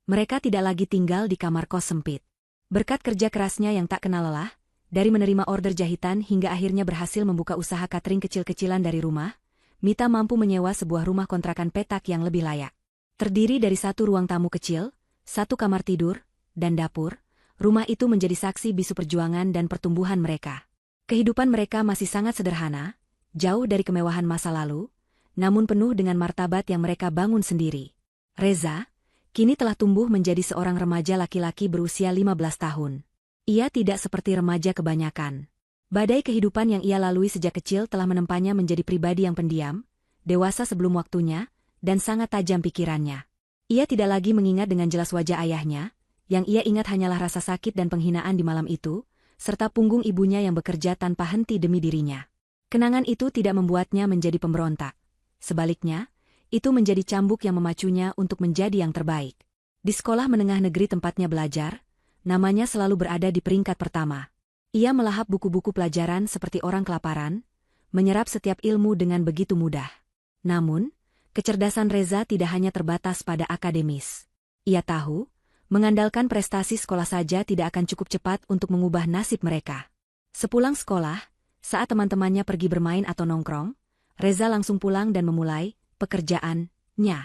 Mereka tidak lagi tinggal di kamar kos sempit. Berkat kerja kerasnya yang tak kenal lelah, dari menerima order jahitan hingga akhirnya berhasil membuka usaha catering kecil-kecilan dari rumah, Mita mampu menyewa sebuah rumah kontrakan petak yang lebih layak. Terdiri dari 1 ruang tamu kecil, 1 kamar tidur, dan dapur, rumah itu menjadi saksi bisu perjuangan dan pertumbuhan mereka. Kehidupan mereka masih sangat sederhana, jauh dari kemewahan masa lalu, namun penuh dengan martabat yang mereka bangun sendiri. Reza, kini telah tumbuh menjadi seorang remaja laki-laki berusia 15 tahun. Ia tidak seperti remaja kebanyakan. Badai kehidupan yang ia lalui sejak kecil telah menempanya menjadi pribadi yang pendiam, dewasa sebelum waktunya, dan sangat tajam pikirannya. Ia tidak lagi mengingat dengan jelas wajah ayahnya, yang ia ingat hanyalah rasa sakit dan penghinaan di malam itu, serta punggung ibunya yang bekerja tanpa henti demi dirinya. Kenangan itu tidak membuatnya menjadi pemberontak. Sebaliknya, itu menjadi cambuk yang memacunya untuk menjadi yang terbaik. Di sekolah menengah negeri tempatnya belajar, namanya selalu berada di peringkat pertama. Ia melahap buku-buku pelajaran seperti orang kelaparan, menyerap setiap ilmu dengan begitu mudah. Namun, kecerdasan Reza tidak hanya terbatas pada akademis. Ia tahu, mengandalkan prestasi sekolah saja tidak akan cukup cepat untuk mengubah nasib mereka. Sepulang sekolah, saat teman-temannya pergi bermain atau nongkrong, Reza langsung pulang dan memulai pekerjaannya.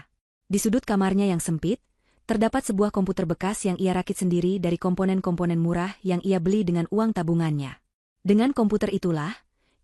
Di sudut kamarnya yang sempit, terdapat sebuah komputer bekas yang ia rakit sendiri dari komponen-komponen murah yang ia beli dengan uang tabungannya. Dengan komputer itulah,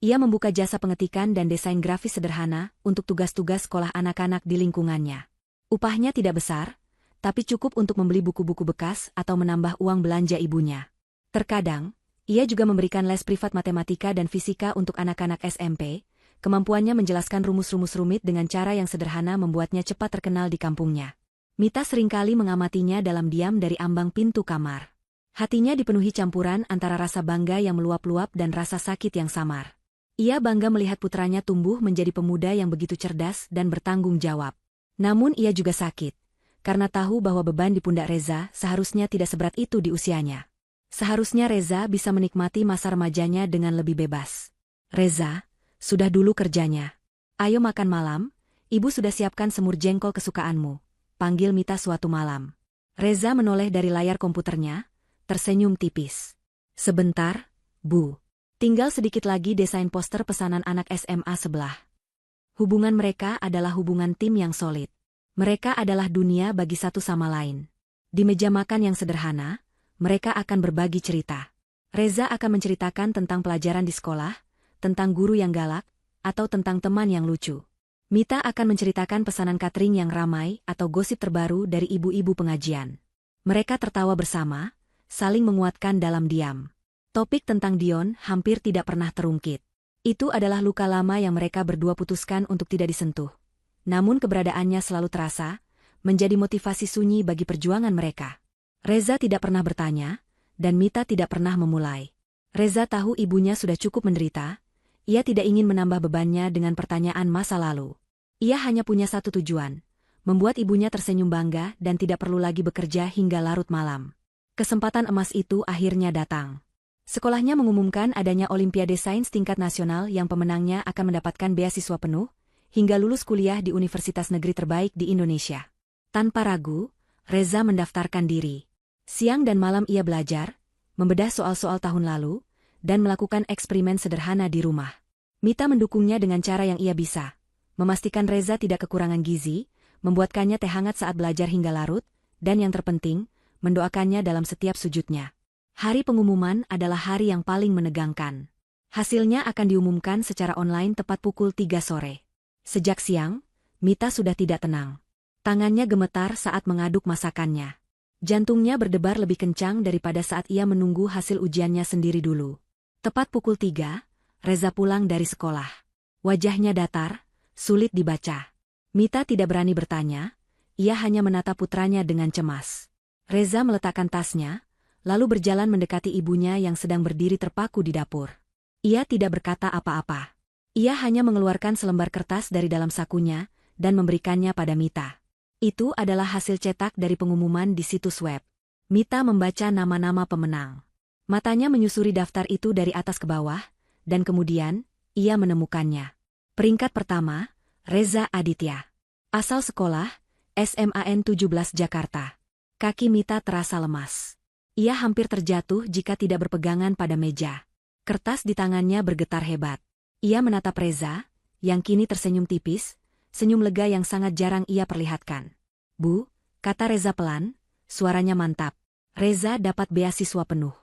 ia membuka jasa pengetikan dan desain grafis sederhana untuk tugas-tugas sekolah anak-anak di lingkungannya. Upahnya tidak besar, tapi cukup untuk membeli buku-buku bekas atau menambah uang belanja ibunya. Terkadang, ia juga memberikan les privat matematika dan fisika untuk anak-anak SMP. Kemampuannya menjelaskan rumus-rumus rumit dengan cara yang sederhana membuatnya cepat terkenal di kampungnya. Mita seringkali mengamatinya dalam diam dari ambang pintu kamar. Hatinya dipenuhi campuran antara rasa bangga yang meluap-luap dan rasa sakit yang samar. Ia bangga melihat putranya tumbuh menjadi pemuda yang begitu cerdas dan bertanggung jawab. Namun ia juga sakit, karena tahu bahwa beban di pundak Reza seharusnya tidak seberat itu di usianya. Seharusnya Reza bisa menikmati masa remajanya dengan lebih bebas. Reza, sudah dulu kerjanya. Ayo makan malam, ibu sudah siapkan semur jengkol kesukaanmu, panggil Mita suatu malam. Reza menoleh dari layar komputernya, tersenyum tipis. Sebentar, Bu. Tinggal sedikit lagi desain poster pesanan anak SMA sebelah. Hubungan mereka adalah hubungan tim yang solid. Mereka adalah dunia bagi satu sama lain. Di meja makan yang sederhana, mereka akan berbagi cerita. Reza akan menceritakan tentang pelajaran di sekolah, tentang guru yang galak, atau tentang teman yang lucu. Mita akan menceritakan pesanan catering yang ramai atau gosip terbaru dari ibu-ibu pengajian. Mereka tertawa bersama, saling menguatkan dalam diam. Topik tentang Dion hampir tidak pernah terungkit. Itu adalah luka lama yang mereka berdua putuskan untuk tidak disentuh. Namun keberadaannya selalu terasa, menjadi motivasi sunyi bagi perjuangan mereka. Reza tidak pernah bertanya, dan Mita tidak pernah memulai. Reza tahu ibunya sudah cukup menderita. Ia tidak ingin menambah bebannya dengan pertanyaan masa lalu. Ia hanya punya satu tujuan, membuat ibunya tersenyum bangga dan tidak perlu lagi bekerja hingga larut malam. Kesempatan emas itu akhirnya datang. Sekolahnya mengumumkan adanya Olimpiade Sains tingkat nasional yang pemenangnya akan mendapatkan beasiswa penuh, hingga lulus kuliah di universitas negeri terbaik di Indonesia. Tanpa ragu, Reza mendaftarkan diri. Siang dan malam ia belajar, membedah soal-soal tahun lalu, dan melakukan eksperimen sederhana di rumah. Mita mendukungnya dengan cara yang ia bisa, memastikan Reza tidak kekurangan gizi, membuatkannya teh hangat saat belajar hingga larut, dan yang terpenting, mendoakannya dalam setiap sujudnya. Hari pengumuman adalah hari yang paling menegangkan. Hasilnya akan diumumkan secara online tepat pukul 3 sore. Sejak siang, Mita sudah tidak tenang. Tangannya gemetar saat mengaduk masakannya. Jantungnya berdebar lebih kencang daripada saat ia menunggu hasil ujiannya sendiri dulu. Tepat pukul 3, Reza pulang dari sekolah. Wajahnya datar, sulit dibaca. Mita tidak berani bertanya, ia hanya menatap putranya dengan cemas. Reza meletakkan tasnya, lalu berjalan mendekati ibunya yang sedang berdiri terpaku di dapur. Ia tidak berkata apa-apa. Ia hanya mengeluarkan selembar kertas dari dalam sakunya dan memberikannya pada Mita. Itu adalah hasil cetak dari pengumuman di situs web. Mita membaca nama-nama pemenang. Matanya menyusuri daftar itu dari atas ke bawah, dan kemudian, ia menemukannya. Peringkat pertama, Reza Aditya. Asal sekolah, SMAN 17 Jakarta. Kaki Mita terasa lemas. Ia hampir terjatuh jika tidak berpegangan pada meja. Kertas di tangannya bergetar hebat. Ia menatap Reza, yang kini tersenyum tipis, senyum lega yang sangat jarang ia perlihatkan. "Bu," kata Reza pelan, suaranya mantap. "Reza dapat beasiswa penuh."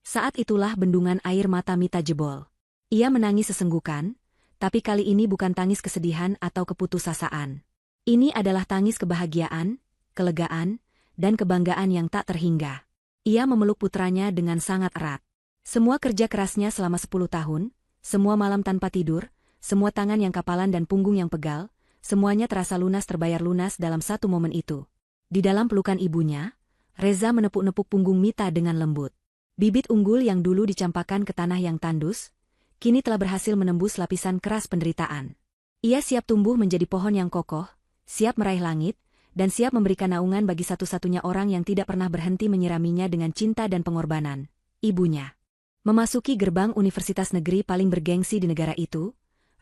Saat itulah bendungan air mata Mita jebol. Ia menangis sesenggukan, tapi kali ini bukan tangis kesedihan atau keputusasaan. Ini adalah tangis kebahagiaan, kelegaan, dan kebanggaan yang tak terhingga. Ia memeluk putranya dengan sangat erat. Semua kerja kerasnya selama 10 tahun, semua malam tanpa tidur, semua tangan yang kapalan dan punggung yang pegal, semuanya terasa lunas terbayar lunas dalam satu momen itu. Di dalam pelukan ibunya, Reza menepuk-nepuk punggung Mita dengan lembut. Bibit unggul yang dulu dicampakkan ke tanah yang tandus, kini telah berhasil menembus lapisan keras penderitaan. Ia siap tumbuh menjadi pohon yang kokoh, siap meraih langit, dan siap memberikan naungan bagi satu-satunya orang yang tidak pernah berhenti menyiraminya dengan cinta dan pengorbanan, ibunya. Memasuki gerbang universitas negeri paling bergengsi di negara itu,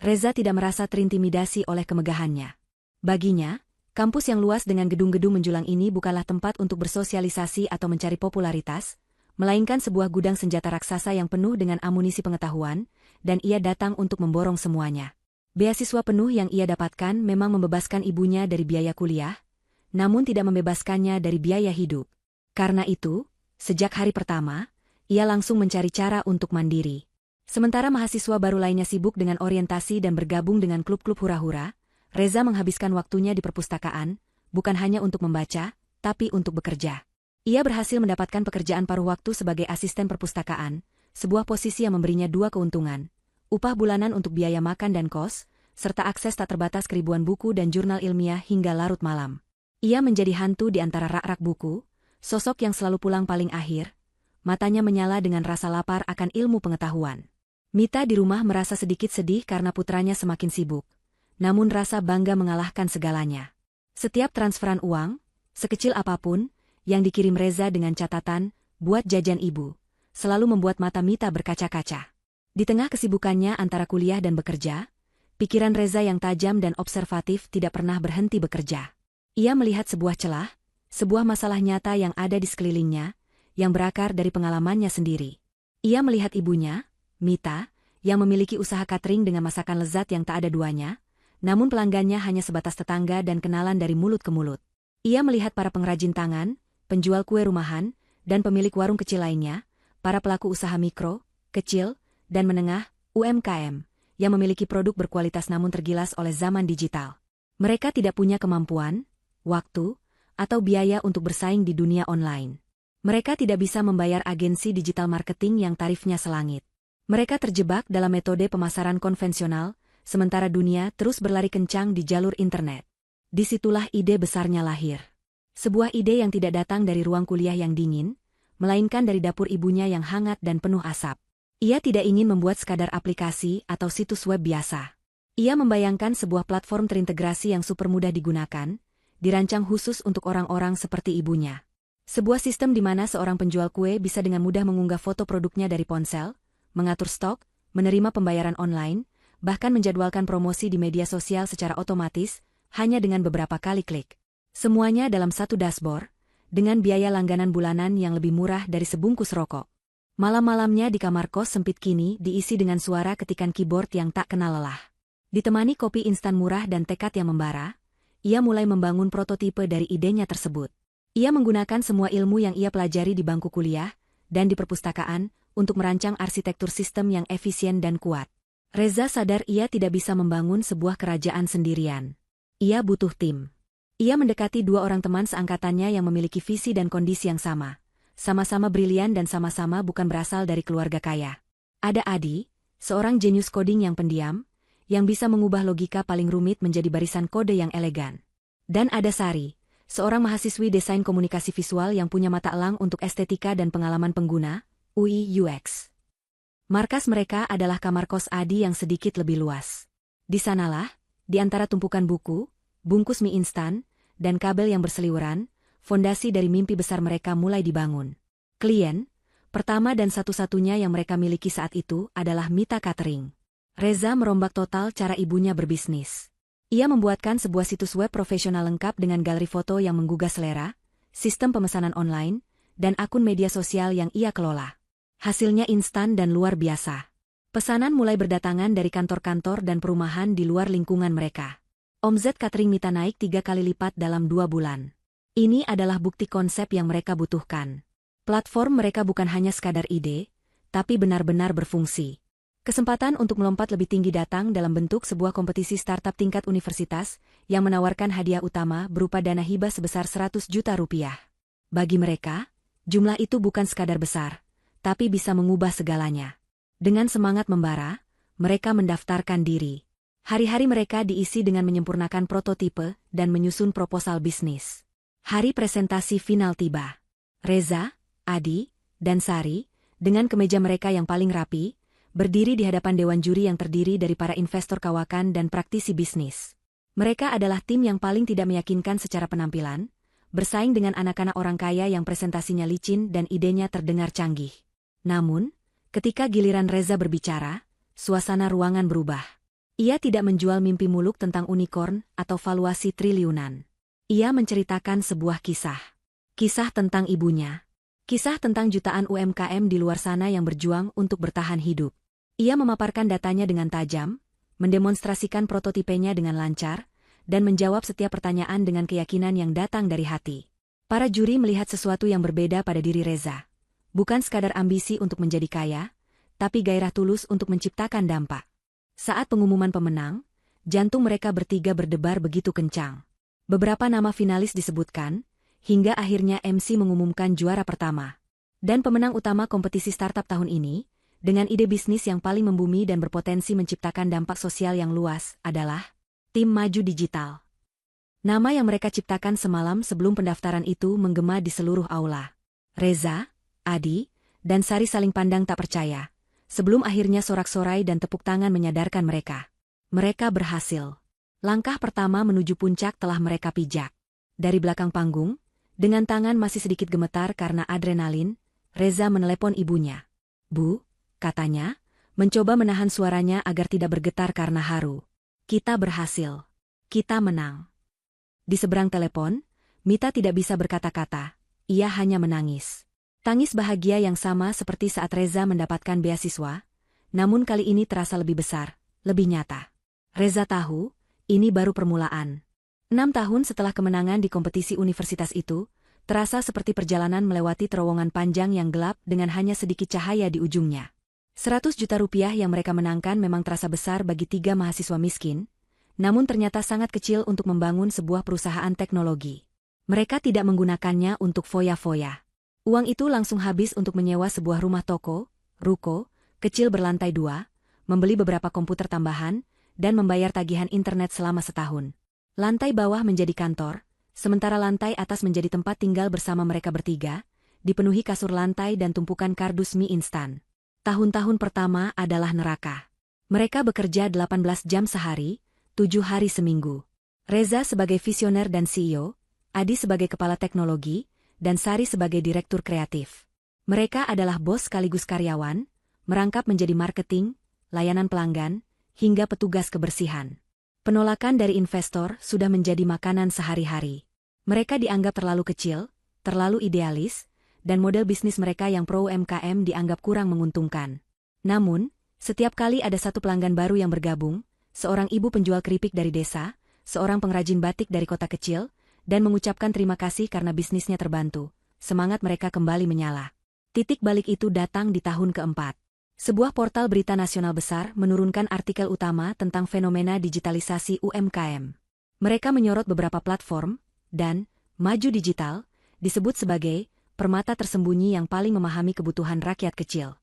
Reza tidak merasa terintimidasi oleh kemegahannya. Baginya, kampus yang luas dengan gedung-gedung menjulang ini bukanlah tempat untuk bersosialisasi atau mencari popularitas, melainkan sebuah gudang senjata raksasa yang penuh dengan amunisi pengetahuan, dan ia datang untuk memborong semuanya. Beasiswa penuh yang ia dapatkan memang membebaskan ibunya dari biaya kuliah, namun tidak membebaskannya dari biaya hidup. Karena itu, sejak hari pertama, ia langsung mencari cara untuk mandiri. Sementara mahasiswa baru lainnya sibuk dengan orientasi dan bergabung dengan klub-klub hura-hura, Reza menghabiskan waktunya di perpustakaan, bukan hanya untuk membaca, tapi untuk bekerja. Ia berhasil mendapatkan pekerjaan paruh waktu sebagai asisten perpustakaan, sebuah posisi yang memberinya dua keuntungan: upah bulanan untuk biaya makan dan kos, serta akses tak terbatas ke ribuan buku dan jurnal ilmiah hingga larut malam. Ia menjadi hantu di antara rak-rak buku, sosok yang selalu pulang paling akhir, matanya menyala dengan rasa lapar akan ilmu pengetahuan. Mita di rumah merasa sedikit sedih karena putranya semakin sibuk, namun rasa bangga mengalahkan segalanya. Setiap transferan uang, sekecil apapun, yang dikirim Reza dengan catatan, "buat jajan ibu," selalu membuat mata Mita berkaca-kaca. Di tengah kesibukannya antara kuliah dan bekerja, pikiran Reza yang tajam dan observatif tidak pernah berhenti bekerja. Ia melihat sebuah celah, sebuah masalah nyata yang ada di sekelilingnya, yang berakar dari pengalamannya sendiri. Ia melihat ibunya, Mita, yang memiliki usaha catering dengan masakan lezat yang tak ada duanya, namun pelanggannya hanya sebatas tetangga dan kenalan dari mulut ke mulut. Ia melihat para pengrajin tangan, penjual kue rumahan, dan pemilik warung kecil lainnya, para pelaku usaha mikro, kecil, dan menengah, UMKM, yang memiliki produk berkualitas namun tergilas oleh zaman digital. Mereka tidak punya kemampuan, waktu, atau biaya untuk bersaing di dunia online. Mereka tidak bisa membayar agensi digital marketing yang tarifnya selangit. Mereka terjebak dalam metode pemasaran konvensional, sementara dunia terus berlari kencang di jalur internet. Disitulah ide besarnya lahir. Sebuah ide yang tidak datang dari ruang kuliah yang dingin, melainkan dari dapur ibunya yang hangat dan penuh asap. Ia tidak ingin membuat sekadar aplikasi atau situs web biasa. Ia membayangkan sebuah platform terintegrasi yang super mudah digunakan, dirancang khusus untuk orang-orang seperti ibunya. Sebuah sistem di mana seorang penjual kue bisa dengan mudah mengunggah foto produknya dari ponsel, mengatur stok, menerima pembayaran online, bahkan menjadwalkan promosi di media sosial secara otomatis, hanya dengan beberapa kali klik. Semuanya dalam satu dashboard, dengan biaya langganan bulanan yang lebih murah dari sebungkus rokok. Malam-malamnya di kamar kos sempit kini diisi dengan suara ketikan keyboard yang tak kenal lelah. Ditemani kopi instan murah dan tekad yang membara, ia mulai membangun prototipe dari idenya tersebut. Ia menggunakan semua ilmu yang ia pelajari di bangku kuliah dan di perpustakaan untuk merancang arsitektur sistem yang efisien dan kuat. Reza sadar ia tidak bisa membangun sebuah kerajaan sendirian. Ia butuh tim. Ia mendekati dua orang teman seangkatannya yang memiliki visi dan kondisi yang sama-sama brilian dan sama-sama bukan berasal dari keluarga kaya. Ada Adi, seorang jenius coding yang pendiam, yang bisa mengubah logika paling rumit menjadi barisan kode yang elegan. Dan ada Sari, seorang mahasiswi desain komunikasi visual yang punya mata elang untuk estetika dan pengalaman pengguna, UI UX. Markas mereka adalah kamar kos Adi yang sedikit lebih luas. Di sanalah, di antara tumpukan buku, bungkus mie instan, dan kabel yang berseliweran, fondasi dari mimpi besar mereka mulai dibangun. Klien pertama dan satu-satunya yang mereka miliki saat itu adalah Mita Catering. Reza merombak total cara ibunya berbisnis. Ia membuatkan sebuah situs web profesional lengkap dengan galeri foto yang menggugah selera, sistem pemesanan online, dan akun media sosial yang ia kelola. Hasilnya instan dan luar biasa. Pesanan mulai berdatangan dari kantor-kantor dan perumahan di luar lingkungan mereka. Omzet catering Mita naik 3 kali lipat dalam 2 bulan. Ini adalah bukti konsep yang mereka butuhkan. Platform mereka bukan hanya sekadar ide, tapi benar-benar berfungsi. Kesempatan untuk melompat lebih tinggi datang dalam bentuk sebuah kompetisi startup tingkat universitas yang menawarkan hadiah utama berupa dana hibah sebesar 100 juta rupiah. Bagi mereka, jumlah itu bukan sekadar besar, tapi bisa mengubah segalanya. Dengan semangat membara, mereka mendaftarkan diri. Hari-hari mereka diisi dengan menyempurnakan prototipe dan menyusun proposal bisnis. Hari presentasi final tiba. Reza, Adi, dan Sari, dengan kemeja mereka yang paling rapi, berdiri di hadapan dewan juri yang terdiri dari para investor kawakan dan praktisi bisnis. Mereka adalah tim yang paling tidak meyakinkan secara penampilan, bersaing dengan anak-anak orang kaya yang presentasinya licin dan idenya terdengar canggih. Namun, ketika giliran Reza berbicara, suasana ruangan berubah. Ia tidak menjual mimpi muluk tentang unicorn atau valuasi triliunan. Ia menceritakan sebuah kisah. Kisah tentang ibunya. Kisah tentang jutaan UMKM di luar sana yang berjuang untuk bertahan hidup. Ia memaparkan datanya dengan tajam, mendemonstrasikan prototipenya dengan lancar, dan menjawab setiap pertanyaan dengan keyakinan yang datang dari hati. Para juri melihat sesuatu yang berbeda pada diri Reza. Bukan sekadar ambisi untuk menjadi kaya, tapi gairah tulus untuk menciptakan dampak. Saat pengumuman pemenang, jantung mereka bertiga berdebar begitu kencang. Beberapa nama finalis disebutkan, hingga akhirnya MC mengumumkan juara pertama. Dan pemenang utama kompetisi startup tahun ini, dengan ide bisnis yang paling membumi dan berpotensi menciptakan dampak sosial yang luas, adalah Tim Maju Digital. Nama yang mereka ciptakan semalam sebelum pendaftaran itu menggema di seluruh aula. Reza, Adi, dan Sari saling pandang tak percaya. Sebelum akhirnya sorak-sorai dan tepuk tangan menyadarkan mereka. Mereka berhasil. Langkah pertama menuju puncak telah mereka pijak. Dari belakang panggung, dengan tangan masih sedikit gemetar karena adrenalin, Reza menelepon ibunya. "Bu," katanya, mencoba menahan suaranya agar tidak bergetar karena haru. "Kita berhasil. Kita menang." Di seberang telepon, Mita tidak bisa berkata-kata. Ia hanya menangis. Tangis bahagia yang sama seperti saat Reza mendapatkan beasiswa, namun kali ini terasa lebih besar, lebih nyata. Reza tahu, ini baru permulaan. 6 tahun setelah kemenangan di kompetisi universitas itu, terasa seperti perjalanan melewati terowongan panjang yang gelap dengan hanya sedikit cahaya di ujungnya. 100 juta rupiah yang mereka menangkan memang terasa besar bagi 3 mahasiswa miskin, namun ternyata sangat kecil untuk membangun sebuah perusahaan teknologi. Mereka tidak menggunakannya untuk foya-foya. Uang itu langsung habis untuk menyewa sebuah rumah toko, ruko, kecil berlantai 2, membeli beberapa komputer tambahan, dan membayar tagihan internet selama setahun. Lantai bawah menjadi kantor, sementara lantai atas menjadi tempat tinggal bersama mereka bertiga, dipenuhi kasur lantai dan tumpukan kardus mie instan. Tahun-tahun pertama adalah neraka. Mereka bekerja 18 jam sehari, 7 hari seminggu. Reza sebagai visioner dan CEO, Adi sebagai kepala teknologi, dan Sari sebagai direktur kreatif. Mereka adalah bos sekaligus karyawan, merangkap menjadi marketing, layanan pelanggan, hingga petugas kebersihan. Penolakan dari investor sudah menjadi makanan sehari-hari. Mereka dianggap terlalu kecil, terlalu idealis, dan model bisnis mereka yang pro UMKM dianggap kurang menguntungkan. Namun, setiap kali ada satu pelanggan baru yang bergabung, seorang ibu penjual keripik dari desa, seorang pengrajin batik dari kota kecil, dan mengucapkan terima kasih karena bisnisnya terbantu, semangat mereka kembali menyala. Titik balik itu datang di tahun keempat. Sebuah portal berita nasional besar menurunkan artikel utama tentang fenomena digitalisasi UMKM. Mereka menyorot beberapa platform, dan Maju Digital disebut sebagai permata tersembunyi yang paling memahami kebutuhan rakyat kecil.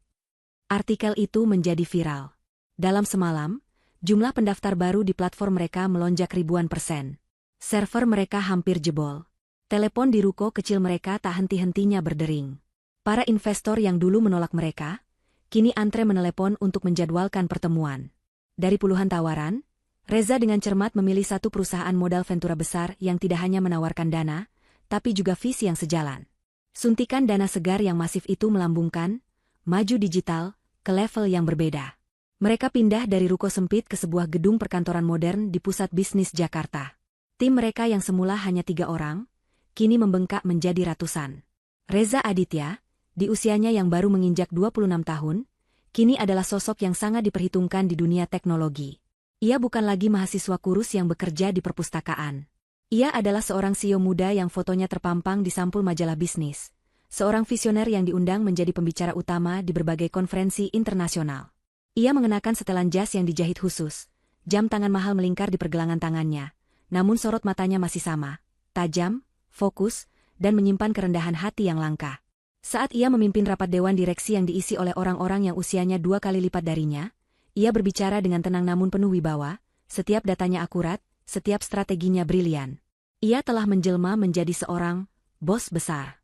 Artikel itu menjadi viral. Dalam semalam, jumlah pendaftar baru di platform mereka melonjak ribuan %. Server mereka hampir jebol. Telepon di ruko kecil mereka tak henti-hentinya berdering. Para investor yang dulu menolak mereka, kini antre menelepon untuk menjadwalkan pertemuan. Dari puluhan tawaran, Reza dengan cermat memilih satu perusahaan modal ventura besar yang tidak hanya menawarkan dana, tapi juga visi yang sejalan. Suntikan dana segar yang masif itu melambungkan Maju Digital ke level yang berbeda. Mereka pindah dari ruko sempit ke sebuah gedung perkantoran modern di pusat bisnis Jakarta. Tim mereka yang semula hanya 3 orang, kini membengkak menjadi ratusan. Reza Aditya, di usianya yang baru menginjak 26 tahun, kini adalah sosok yang sangat diperhitungkan di dunia teknologi. Ia bukan lagi mahasiswa kurus yang bekerja di perpustakaan. Ia adalah seorang CEO muda yang fotonya terpampang di sampul majalah bisnis. Seorang visioner yang diundang menjadi pembicara utama di berbagai konferensi internasional. Ia mengenakan setelan jas yang dijahit khusus. Jam tangan mahal melingkar di pergelangan tangannya. Namun sorot matanya masih sama, tajam, fokus, dan menyimpan kerendahan hati yang langka. Saat ia memimpin rapat dewan direksi yang diisi oleh orang-orang yang usianya 2 kali lipat darinya, ia berbicara dengan tenang namun penuh wibawa, setiap datanya akurat, setiap strateginya brilian. Ia telah menjelma menjadi seorang bos besar.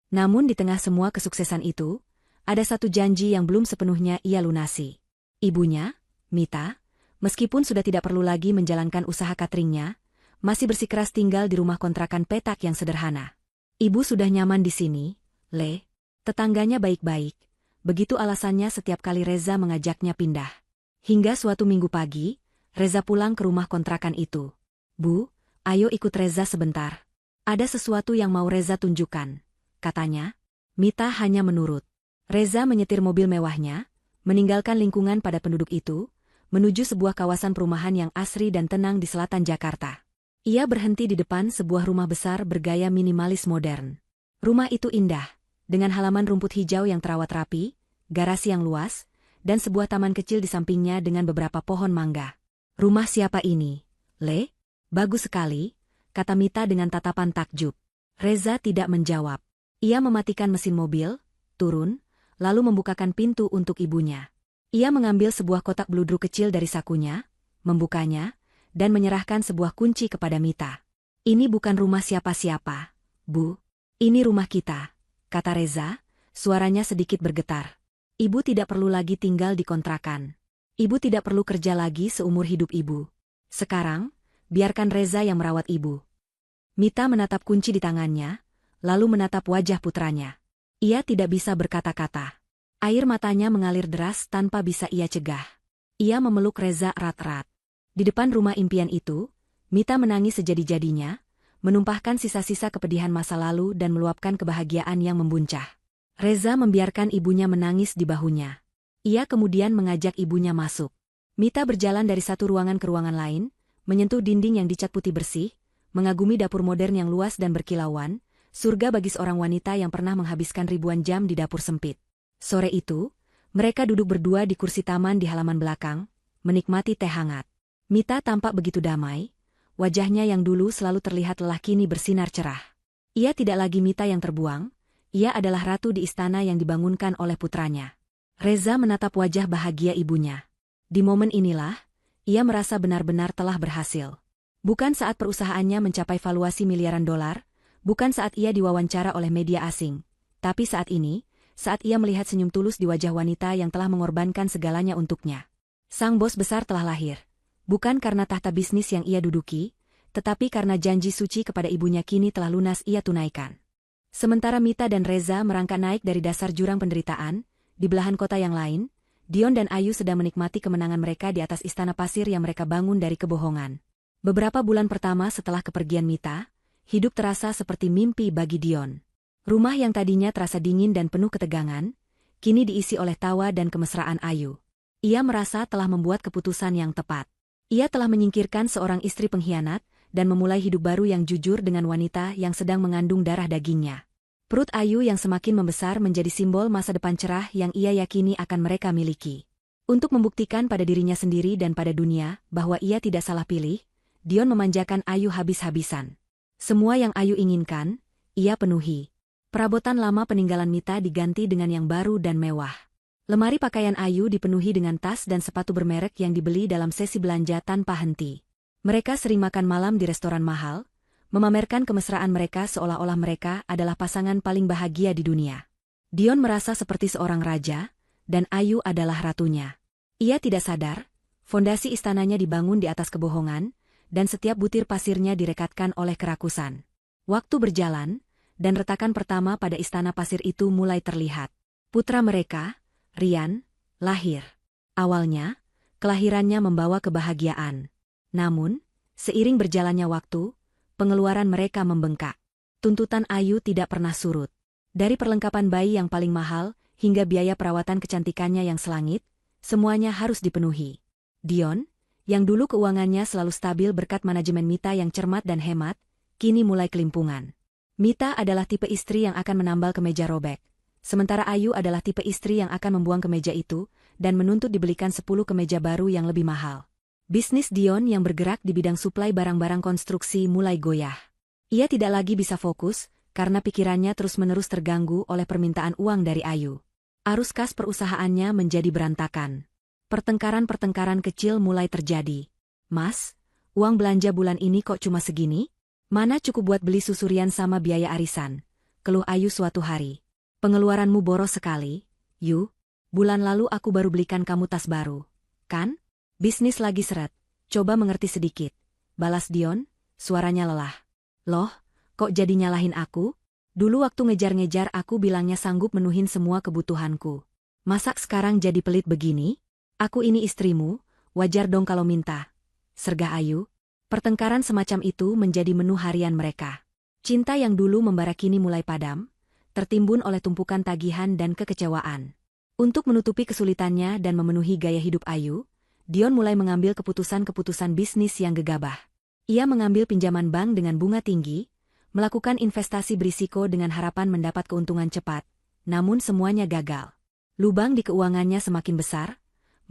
Namun di tengah semua kesuksesan itu, ada satu janji yang belum sepenuhnya ia lunasi. Ibunya, Mita, meskipun sudah tidak perlu lagi menjalankan usaha cateringnya, masih bersikeras tinggal di rumah kontrakan petak yang sederhana. Ibu sudah nyaman di sini, Le. Tetangganya baik-baik. Begitu alasannya setiap kali Reza mengajaknya pindah. Hingga suatu minggu pagi, Reza pulang ke rumah kontrakan itu. Bu, ayo ikut Reza sebentar. Ada sesuatu yang mau Reza tunjukkan, katanya. Mita hanya menurut. Reza menyetir mobil mewahnya, meninggalkan lingkungan padat penduduk itu, menuju sebuah kawasan perumahan yang asri dan tenang di selatan Jakarta. Ia berhenti di depan sebuah rumah besar bergaya minimalis modern. Rumah itu indah, dengan halaman rumput hijau yang terawat rapi, garasi yang luas, dan sebuah taman kecil di sampingnya dengan beberapa pohon mangga. Rumah siapa ini, Le? Bagus sekali, kata Mita dengan tatapan takjub. Reza tidak menjawab. Ia mematikan mesin mobil, turun, lalu membukakan pintu untuk ibunya. Ia mengambil sebuah kotak bludru kecil dari sakunya, membukanya, dan menyerahkan sebuah kunci kepada Mita. Ini bukan rumah siapa-siapa, Bu. Ini rumah kita, kata Reza, suaranya sedikit bergetar. Ibu tidak perlu lagi tinggal di kontrakan. Ibu tidak perlu kerja lagi seumur hidup ibu. Sekarang, biarkan Reza yang merawat ibu. Mita menatap kunci di tangannya, lalu menatap wajah putranya. Ia tidak bisa berkata-kata. Air matanya mengalir deras tanpa bisa ia cegah. Ia memeluk Reza erat-erat. Di depan rumah impian itu, Mita menangis sejadi-jadinya, menumpahkan sisa-sisa kepedihan masa lalu dan meluapkan kebahagiaan yang membuncah. Reza membiarkan ibunya menangis di bahunya. Ia kemudian mengajak ibunya masuk. Mita berjalan dari satu ruangan ke ruangan lain, menyentuh dinding yang dicat putih bersih, mengagumi dapur modern yang luas dan berkilauan, surga bagi seorang wanita yang pernah menghabiskan ribuan jam di dapur sempit. Sore itu, mereka duduk berdua di kursi taman di halaman belakang, menikmati teh hangat. Mita tampak begitu damai. Wajahnya yang dulu selalu terlihat lelah kini bersinar cerah. Ia tidak lagi Mita yang terbuang, ia adalah ratu di istana yang dibangunkan oleh putranya. Reza menatap wajah bahagia ibunya. Di momen inilah, ia merasa benar-benar telah berhasil. Bukan saat perusahaannya mencapai valuasi miliaran dolar, bukan saat ia diwawancara oleh media asing, tapi saat ini, saat ia melihat senyum tulus di wajah wanita yang telah mengorbankan segalanya untuknya. Sang bos besar telah lahir. Bukan karena tahta bisnis yang ia duduki, tetapi karena janji suci kepada ibunya kini telah lunas ia tunaikan. Sementara Mita dan Reza merangkak naik dari dasar jurang penderitaan, di belahan kota yang lain, Dion dan Ayu sedang menikmati kemenangan mereka di atas istana pasir yang mereka bangun dari kebohongan. Beberapa bulan pertama setelah kepergian Mita, hidup terasa seperti mimpi bagi Dion. Rumah yang tadinya terasa dingin dan penuh ketegangan, kini diisi oleh tawa dan kemesraan Ayu. Ia merasa telah membuat keputusan yang tepat. Ia telah menyingkirkan seorang istri pengkhianat, dan memulai hidup baru yang jujur dengan wanita yang sedang mengandung darah dagingnya. Perut Ayu yang semakin membesar menjadi simbol masa depan cerah yang ia yakini akan mereka miliki. Untuk membuktikan pada dirinya sendiri dan pada dunia bahwa ia tidak salah pilih, Dion memanjakan Ayu habis-habisan. Semua yang Ayu inginkan, ia penuhi. Perabotan lama peninggalan Mita diganti dengan yang baru dan mewah. Lemari pakaian Ayu dipenuhi dengan tas dan sepatu bermerek yang dibeli dalam sesi belanja tanpa henti. Mereka sering makan malam di restoran mahal, memamerkan kemesraan mereka seolah-olah mereka adalah pasangan paling bahagia di dunia. Dion merasa seperti seorang raja, dan Ayu adalah ratunya. Ia tidak sadar, fondasi istananya dibangun di atas kebohongan, dan setiap butir pasirnya direkatkan oleh kerakusan. Waktu berjalan, dan retakan pertama pada istana pasir itu mulai terlihat. Putra mereka, Rian, lahir. Awalnya, kelahirannya membawa kebahagiaan. Namun, seiring berjalannya waktu, pengeluaran mereka membengkak. Tuntutan Ayu tidak pernah surut. Dari perlengkapan bayi yang paling mahal, hingga biaya perawatan kecantikannya yang selangit, semuanya harus dipenuhi. Dion, yang dulu keuangannya selalu stabil berkat manajemen Mita yang cermat dan hemat, kini mulai kelimpungan. Mita adalah tipe istri yang akan menambal kemeja robek, sementara Ayu adalah tipe istri yang akan membuang kemeja itu dan menuntut dibelikan 10 kemeja baru yang lebih mahal. Bisnis Dion yang bergerak di bidang suplai barang-barang konstruksi mulai goyah. Ia tidak lagi bisa fokus karena pikirannya terus-menerus terganggu oleh permintaan uang dari Ayu. Arus kas perusahaannya menjadi berantakan. Pertengkaran-pertengkaran kecil mulai terjadi. "Mas, uang belanja bulan ini kok cuma segini? Mana cukup buat beli susurian sama biaya arisan?" keluh Ayu suatu hari. "Pengeluaranmu boros sekali, Yu. Bulan lalu aku baru belikan kamu tas baru. Kan? Bisnis lagi seret. Coba mengerti sedikit," balas Dion, suaranya lelah. "Loh, kok jadi nyalahin aku? Dulu waktu ngejar-ngejar aku bilangnya sanggup menuhin semua kebutuhanku. Masak sekarang jadi pelit begini? Aku ini istrimu, wajar dong kalau minta," sergah Ayu. Pertengkaran semacam itu menjadi menu harian mereka. Cinta yang dulu membara kini mulai padam, tertimbun oleh tumpukan tagihan dan kekecewaan. Untuk menutupi kesulitannya dan memenuhi gaya hidup Ayu, Dion mulai mengambil keputusan-keputusan bisnis yang gegabah. Ia mengambil pinjaman bank dengan bunga tinggi, melakukan investasi berisiko dengan harapan mendapat keuntungan cepat, namun semuanya gagal. Lubang di keuangannya semakin besar,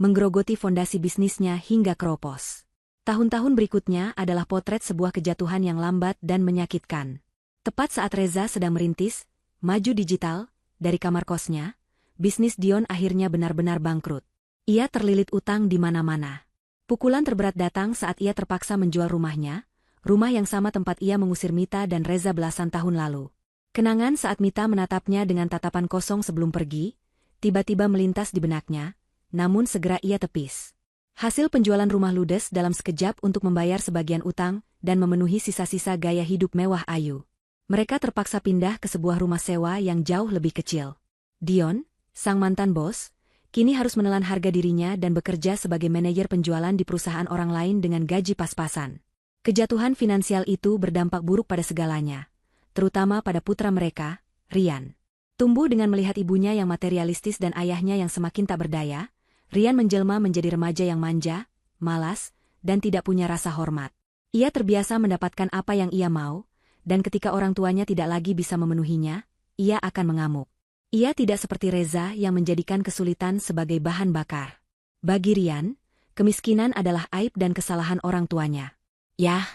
menggerogoti fondasi bisnisnya hingga keropos. Tahun-tahun berikutnya adalah potret sebuah kejatuhan yang lambat dan menyakitkan. Tepat saat Reza sedang merintis, maju digital, dari kamar kosnya, bisnis Dion akhirnya benar-benar bangkrut. Ia terlilit utang di mana-mana. Pukulan terberat datang saat ia terpaksa menjual rumahnya, rumah yang sama tempat ia mengusir Mita dan Reza belasan tahun lalu. Kenangan saat Mita menatapnya dengan tatapan kosong sebelum pergi, tiba-tiba melintas di benaknya, namun segera ia tepis. Hasil penjualan rumah ludes dalam sekejap untuk membayar sebagian utang dan memenuhi sisa-sisa gaya hidup mewah Ayu. Mereka terpaksa pindah ke sebuah rumah sewa yang jauh lebih kecil. Dion, sang mantan bos, kini harus menelan harga dirinya dan bekerja sebagai manajer penjualan di perusahaan orang lain dengan gaji pas-pasan. Kejatuhan finansial itu berdampak buruk pada segalanya, terutama pada putra mereka, Rian. Tumbuh dengan melihat ibunya yang materialistis dan ayahnya yang semakin tak berdaya, Rian menjelma menjadi remaja yang manja, malas, dan tidak punya rasa hormat. Ia terbiasa mendapatkan apa yang ia mau, dan ketika orang tuanya tidak lagi bisa memenuhinya, ia akan mengamuk. Ia tidak seperti Reza yang menjadikan kesulitan sebagai bahan bakar. Bagi Rian, kemiskinan adalah aib dan kesalahan orang tuanya. "Yah,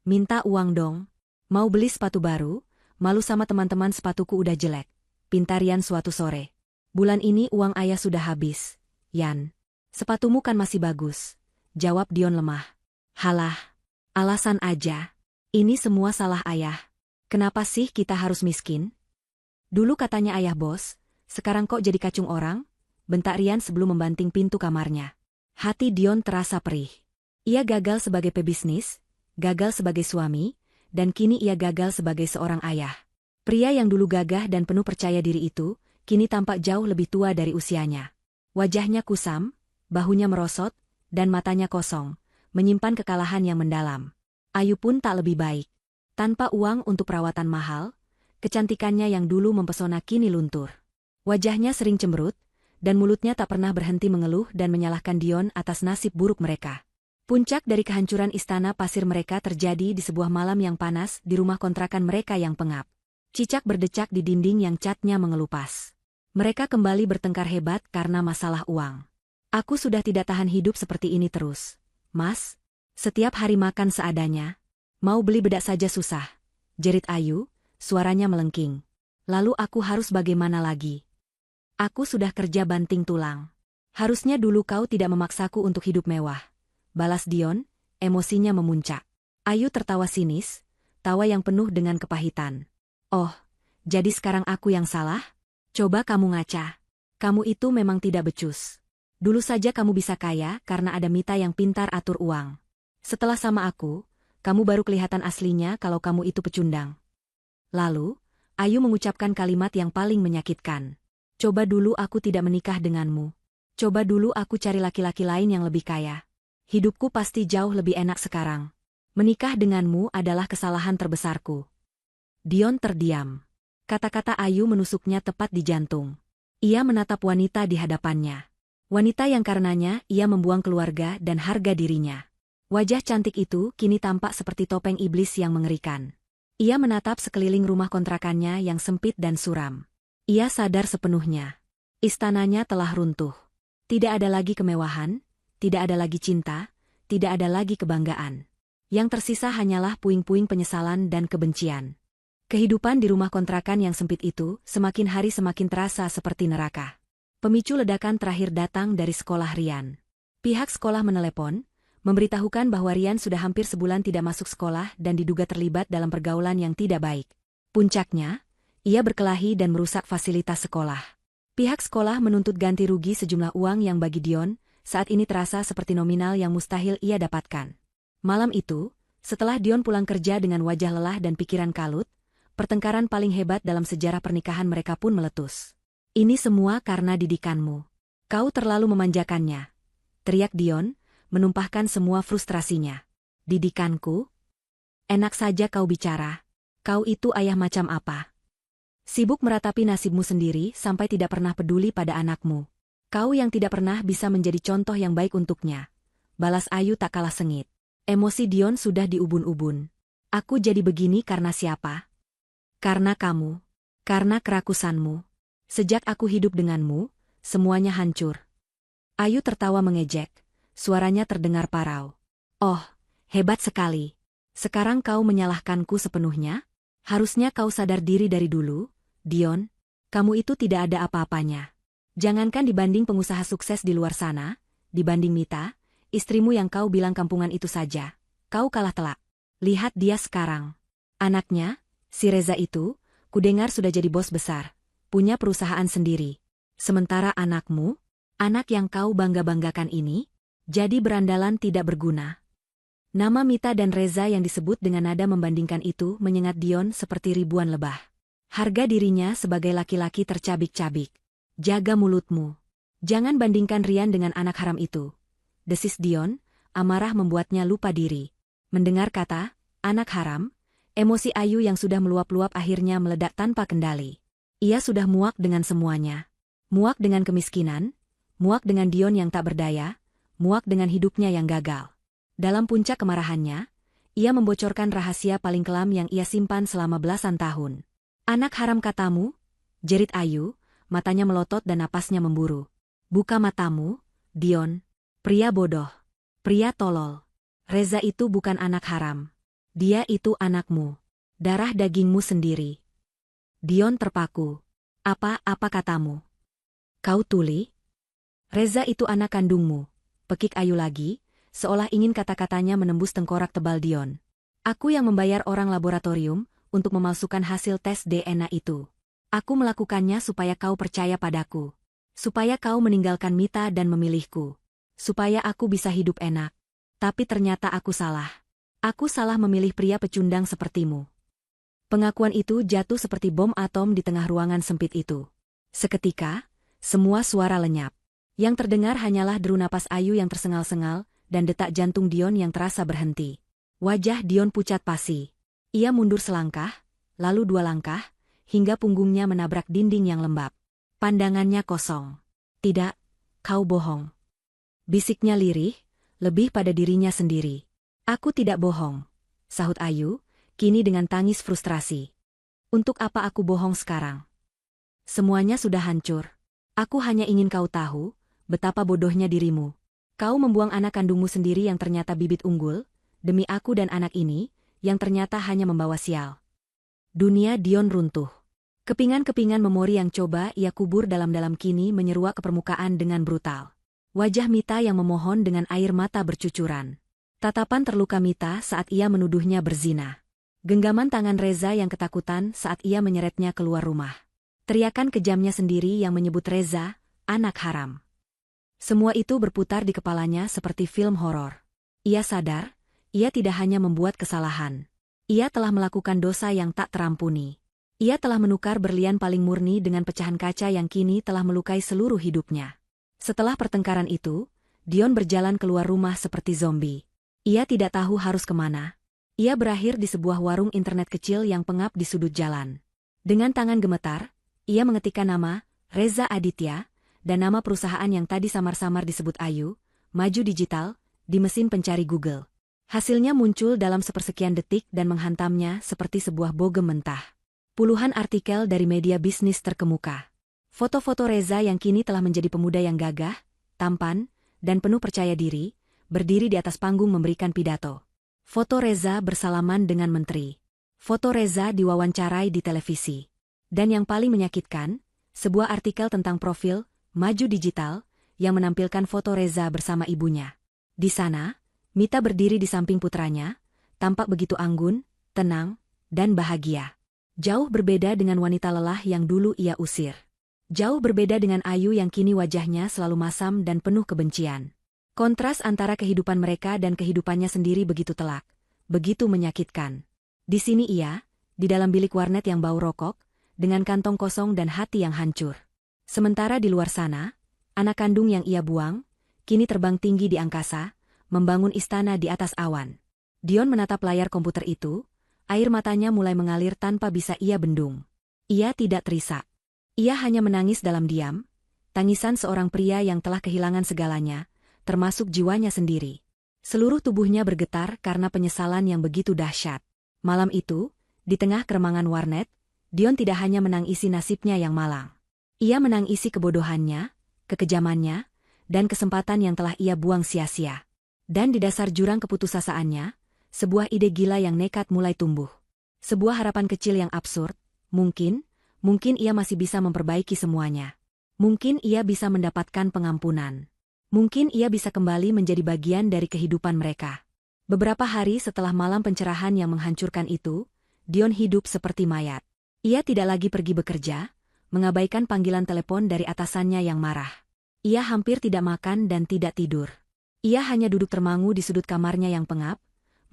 minta uang dong. Mau beli sepatu baru, malu sama teman-teman sepatuku udah jelek," pinta Rian suatu sore. "Bulan ini uang ayah sudah habis, Yan. Sepatumu kan masih bagus," jawab Dion lemah. "Halah, alasan aja. Ini semua salah ayah. Kenapa sih kita harus miskin? Dulu katanya ayah bos, sekarang kok jadi kacung orang?" bentak Rian sebelum membanting pintu kamarnya. Hati Dion terasa perih. Ia gagal sebagai pebisnis, gagal sebagai suami, dan kini ia gagal sebagai seorang ayah. Pria yang dulu gagah dan penuh percaya diri itu, kini tampak jauh lebih tua dari usianya. Wajahnya kusam, bahunya merosot, dan matanya kosong, menyimpan kekalahan yang mendalam. Ayu pun tak lebih baik. Tanpa uang untuk perawatan mahal, kecantikannya yang dulu mempesona kini luntur. Wajahnya sering cemberut, dan mulutnya tak pernah berhenti mengeluh dan menyalahkan Dion atas nasib buruk mereka. Puncak dari kehancuran istana pasir mereka terjadi di sebuah malam yang panas di rumah kontrakan mereka yang pengap. Cicak berdecak di dinding yang catnya mengelupas. Mereka kembali bertengkar hebat karena masalah uang. "Aku sudah tidak tahan hidup seperti ini terus, Mas. Setiap hari makan seadanya. Mau beli bedak saja susah," jerit Ayu, suaranya melengking. "Lalu aku harus bagaimana lagi? Aku sudah kerja banting tulang. Harusnya dulu kau tidak memaksaku untuk hidup mewah," balas Dion, emosinya memuncak. Ayu tertawa sinis, tawa yang penuh dengan kepahitan. "Oh, jadi sekarang aku yang salah? Coba kamu ngaca. Kamu itu memang tidak becus. Dulu saja kamu bisa kaya karena ada Mita yang pintar atur uang. Setelah sama aku, kamu baru kelihatan aslinya kalau kamu itu pecundang." Lalu, Ayu mengucapkan kalimat yang paling menyakitkan. "Coba dulu aku tidak menikah denganmu. Coba dulu aku cari laki-laki lain yang lebih kaya. Hidupku pasti jauh lebih enak sekarang. Menikah denganmu adalah kesalahan terbesarku." Dion terdiam. Kata-kata Ayu menusuknya tepat di jantung. Ia menatap wanita di hadapannya. Wanita yang karenanya ia membuang keluarga dan harga dirinya. Wajah cantik itu kini tampak seperti topeng iblis yang mengerikan. Ia menatap sekeliling rumah kontrakannya yang sempit dan suram. Ia sadar sepenuhnya. Istananya telah runtuh. Tidak ada lagi kemewahan, tidak ada lagi cinta, tidak ada lagi kebanggaan. Yang tersisa hanyalah puing-puing penyesalan dan kebencian. Kehidupan di rumah kontrakan yang sempit itu semakin hari semakin terasa seperti neraka. Pemicu ledakan terakhir datang dari sekolah Rian. Pihak sekolah menelepon, memberitahukan bahwa Rian sudah hampir sebulan tidak masuk sekolah dan diduga terlibat dalam pergaulan yang tidak baik. Puncaknya, ia berkelahi dan merusak fasilitas sekolah. Pihak sekolah menuntut ganti rugi sejumlah uang yang bagi Dion, saat ini terasa seperti nominal yang mustahil ia dapatkan. Malam itu, setelah Dion pulang kerja dengan wajah lelah dan pikiran kalut, pertengkaran paling hebat dalam sejarah pernikahan mereka pun meletus. Ini semua karena didikanmu. Kau terlalu memanjakannya. Teriak Dion, menumpahkan semua frustrasinya. Didikanku? Enak saja kau bicara. Kau itu ayah macam apa? Sibuk meratapi nasibmu sendiri sampai tidak pernah peduli pada anakmu. Kau yang tidak pernah bisa menjadi contoh yang baik untuknya. Balas Ayu tak kalah sengit. Emosi Dion sudah diubun-ubun. Aku jadi begini karena siapa? Karena kamu. Karena kerakusanmu. Sejak aku hidup denganmu, semuanya hancur. Ayu tertawa mengejek. Suaranya terdengar parau. Oh, hebat sekali. Sekarang kau menyalahkanku sepenuhnya? Harusnya kau sadar diri dari dulu, Dion. Kamu itu tidak ada apa-apanya. Jangankan dibanding pengusaha sukses di luar sana, dibanding Mita, istrimu yang kau bilang kampungan itu saja, kau kalah telak. Lihat dia sekarang. Anaknya, si Reza itu, kudengar sudah jadi bos besar, punya perusahaan sendiri. Sementara anakmu, anak yang kau bangga-banggakan ini, jadi berandalan tidak berguna. Nama Mita dan Reza yang disebut dengan nada membandingkan itu menyengat Dion seperti ribuan lebah. Harga dirinya sebagai laki-laki tercabik-cabik. Jaga mulutmu. Jangan bandingkan Rian dengan anak haram itu. Desis Dion, amarah membuatnya lupa diri. Mendengar kata, anak haram, emosi Ayu yang sudah meluap-luap akhirnya meledak tanpa kendali. Ia sudah muak dengan semuanya. Muak dengan kemiskinan, muak dengan Dion yang tak berdaya, muak dengan hidupnya yang gagal. Dalam puncak kemarahannya, ia membocorkan rahasia paling kelam yang ia simpan selama belasan tahun. Anak haram katamu? Jerit Ayu, matanya melotot dan napasnya memburu. Buka matamu, Dion. Pria bodoh. Pria tolol. Reza itu bukan anak haram. Dia itu anakmu. Darah dagingmu sendiri. Dion terpaku. Apa katamu? Kau tuli? Reza itu anak kandungmu. Pekik Ayu lagi, seolah ingin kata-katanya menembus tengkorak tebal Dion. Aku yang membayar orang laboratorium untuk memalsukan hasil tes DNA itu. Aku melakukannya supaya kau percaya padaku. Supaya kau meninggalkan Mita dan memilihku. Supaya aku bisa hidup enak. Tapi ternyata aku salah. Aku salah memilih pria pecundang sepertimu. Pengakuan itu jatuh seperti bom atom di tengah ruangan sempit itu. Seketika, semua suara lenyap. Yang terdengar hanyalah deru napas Ayu yang tersengal-sengal dan detak jantung Dion yang terasa berhenti. Wajah Dion pucat pasi. Ia mundur selangkah, lalu 2 langkah, hingga punggungnya menabrak dinding yang lembab. Pandangannya kosong. Tidak, kau bohong. Bisiknya lirih, lebih pada dirinya sendiri. Aku tidak bohong, sahut Ayu, kini dengan tangis frustrasi. Untuk apa aku bohong sekarang? Semuanya sudah hancur. Aku hanya ingin kau tahu, betapa bodohnya dirimu. Kau membuang anak kandungmu sendiri yang ternyata bibit unggul, demi aku dan anak ini, yang ternyata hanya membawa sial. Dunia Dion runtuh. Kepingan-kepingan memori yang coba ia kubur dalam-dalam kini menyeruak ke permukaan dengan brutal. Wajah Mita yang memohon dengan air mata bercucuran. Tatapan terluka Mita saat ia menuduhnya berzina. Genggaman tangan Reza yang ketakutan saat ia menyeretnya keluar rumah. Teriakan kejamnya sendiri yang menyebut Reza, anak haram. Semua itu berputar di kepalanya seperti film horor. Ia sadar, ia tidak hanya membuat kesalahan. Ia telah melakukan dosa yang tak terampuni. Ia telah menukar berlian paling murni dengan pecahan kaca yang kini telah melukai seluruh hidupnya. Setelah pertengkaran itu, Dion berjalan keluar rumah seperti zombie. Ia tidak tahu harus kemana. Ia berakhir di sebuah warung internet kecil yang pengap di sudut jalan. Dengan tangan gemetar, ia mengetikkan nama, Reza Aditya, dan nama perusahaan yang tadi samar-samar disebut Ayu, Maju Digital, di mesin pencari Google. Hasilnya muncul dalam sepersekian detik dan menghantamnya seperti sebuah bogem mentah. Puluhan artikel dari media bisnis terkemuka. Foto-foto Reza yang kini telah menjadi pemuda yang gagah, tampan, dan penuh percaya diri, berdiri di atas panggung memberikan pidato. Foto Reza bersalaman dengan menteri. Foto Reza diwawancarai di televisi. Dan yang paling menyakitkan, sebuah artikel tentang profil Maju Digital yang menampilkan foto Reza bersama ibunya. Di sana, Mita berdiri di samping putranya, tampak begitu anggun, tenang, dan bahagia. Jauh berbeda dengan wanita lelah yang dulu ia usir. Jauh berbeda dengan Ayu yang kini wajahnya selalu masam dan penuh kebencian. Kontras antara kehidupan mereka dan kehidupannya sendiri begitu telak, begitu menyakitkan. Di sini ia, di dalam bilik warnet yang bau rokok, dengan kantong kosong dan hati yang hancur. Sementara di luar sana, anak kandung yang ia buang, kini terbang tinggi di angkasa, membangun istana di atas awan. Dion menatap layar komputer itu, air matanya mulai mengalir tanpa bisa ia bendung. Ia tidak terisak. Ia hanya menangis dalam diam, tangisan seorang pria yang telah kehilangan segalanya, termasuk jiwanya sendiri. Seluruh tubuhnya bergetar karena penyesalan yang begitu dahsyat. Malam itu, di tengah keremangan warnet, Dion tidak hanya menangisi nasibnya yang malang. Ia menangisi kebodohannya, kekejamannya, dan kesempatan yang telah ia buang sia-sia. Dan di dasar jurang keputusaasaannya, sebuah ide gila yang nekat mulai tumbuh. Sebuah harapan kecil yang absurd, mungkin ia masih bisa memperbaiki semuanya. Mungkin ia bisa mendapatkan pengampunan. Mungkin ia bisa kembali menjadi bagian dari kehidupan mereka. Beberapa hari setelah malam pencerahan yang menghancurkan itu, Dion hidup seperti mayat. Ia tidak lagi pergi bekerja, mengabaikan panggilan telepon dari atasannya yang marah. Ia hampir tidak makan dan tidak tidur. Ia hanya duduk termangu di sudut kamarnya yang pengap,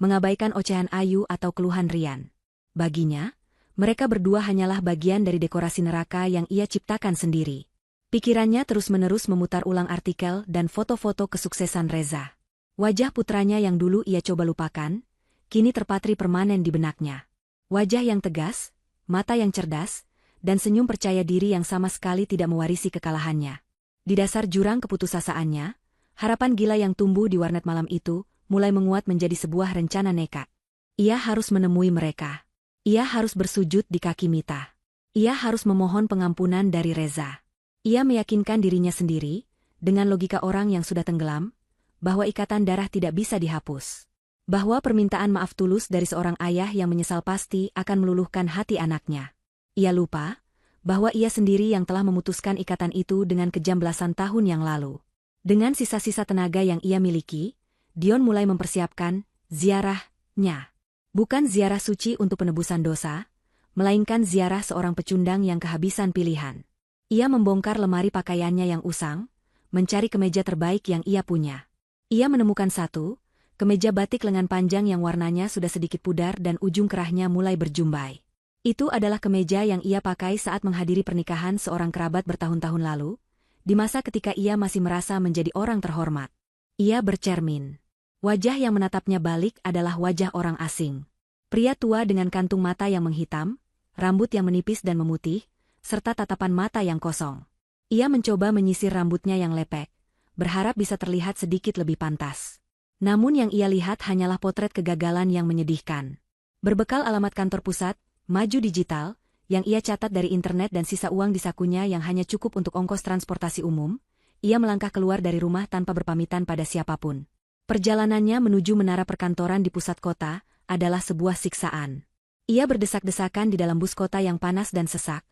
mengabaikan ocehan Ayu atau keluhan Rian. Baginya, mereka berdua hanyalah bagian dari dekorasi neraka yang ia ciptakan sendiri. Pikirannya terus-menerus memutar ulang artikel dan foto-foto kesuksesan Reza. Wajah putranya yang dulu ia coba lupakan, kini terpatri permanen di benaknya. Wajah yang tegas, mata yang cerdas, dan senyum percaya diri yang sama sekali tidak mewarisi kekalahannya. Di dasar jurang keputusaasaannya, harapan gila yang tumbuh di warnet malam itu mulai menguat menjadi sebuah rencana nekat. Ia harus menemui mereka. Ia harus bersujud di kaki Mita. Ia harus memohon pengampunan dari Reza. Ia meyakinkan dirinya sendiri, dengan logika orang yang sudah tenggelam, bahwa ikatan darah tidak bisa dihapus. Bahwa permintaan maaf tulus dari seorang ayah yang menyesal pasti akan meluluhkan hati anaknya. Ia lupa, bahwa ia sendiri yang telah memutuskan ikatan itu dengan kejam belasan tahun yang lalu. Dengan sisa-sisa tenaga yang ia miliki, Dion mulai mempersiapkan ziarahnya. Bukan ziarah suci untuk penebusan dosa, melainkan ziarah seorang pecundang yang kehabisan pilihan. Ia membongkar lemari pakaiannya yang usang, mencari kemeja terbaik yang ia punya. Ia menemukan satu, kemeja batik lengan panjang yang warnanya sudah sedikit pudar dan ujung kerahnya mulai berjumbai. Itu adalah kemeja yang ia pakai saat menghadiri pernikahan seorang kerabat bertahun-tahun lalu, di masa ketika ia masih merasa menjadi orang terhormat. Ia bercermin. Wajah yang menatapnya balik adalah wajah orang asing. Pria tua dengan kantung mata yang menghitam, rambut yang menipis dan memutih, serta tatapan mata yang kosong. Ia mencoba menyisir rambutnya yang lepek, berharap bisa terlihat sedikit lebih pantas. Namun yang ia lihat hanyalah potret kegagalan yang menyedihkan. Berbekal alamat kantor pusat, Maju Digital, yang ia catat dari internet dan sisa uang di sakunya yang hanya cukup untuk ongkos transportasi umum, ia melangkah keluar dari rumah tanpa berpamitan pada siapapun. Perjalanannya menuju menara perkantoran di pusat kota adalah sebuah siksaan. Ia berdesak-desakan di dalam bus kota yang panas dan sesak.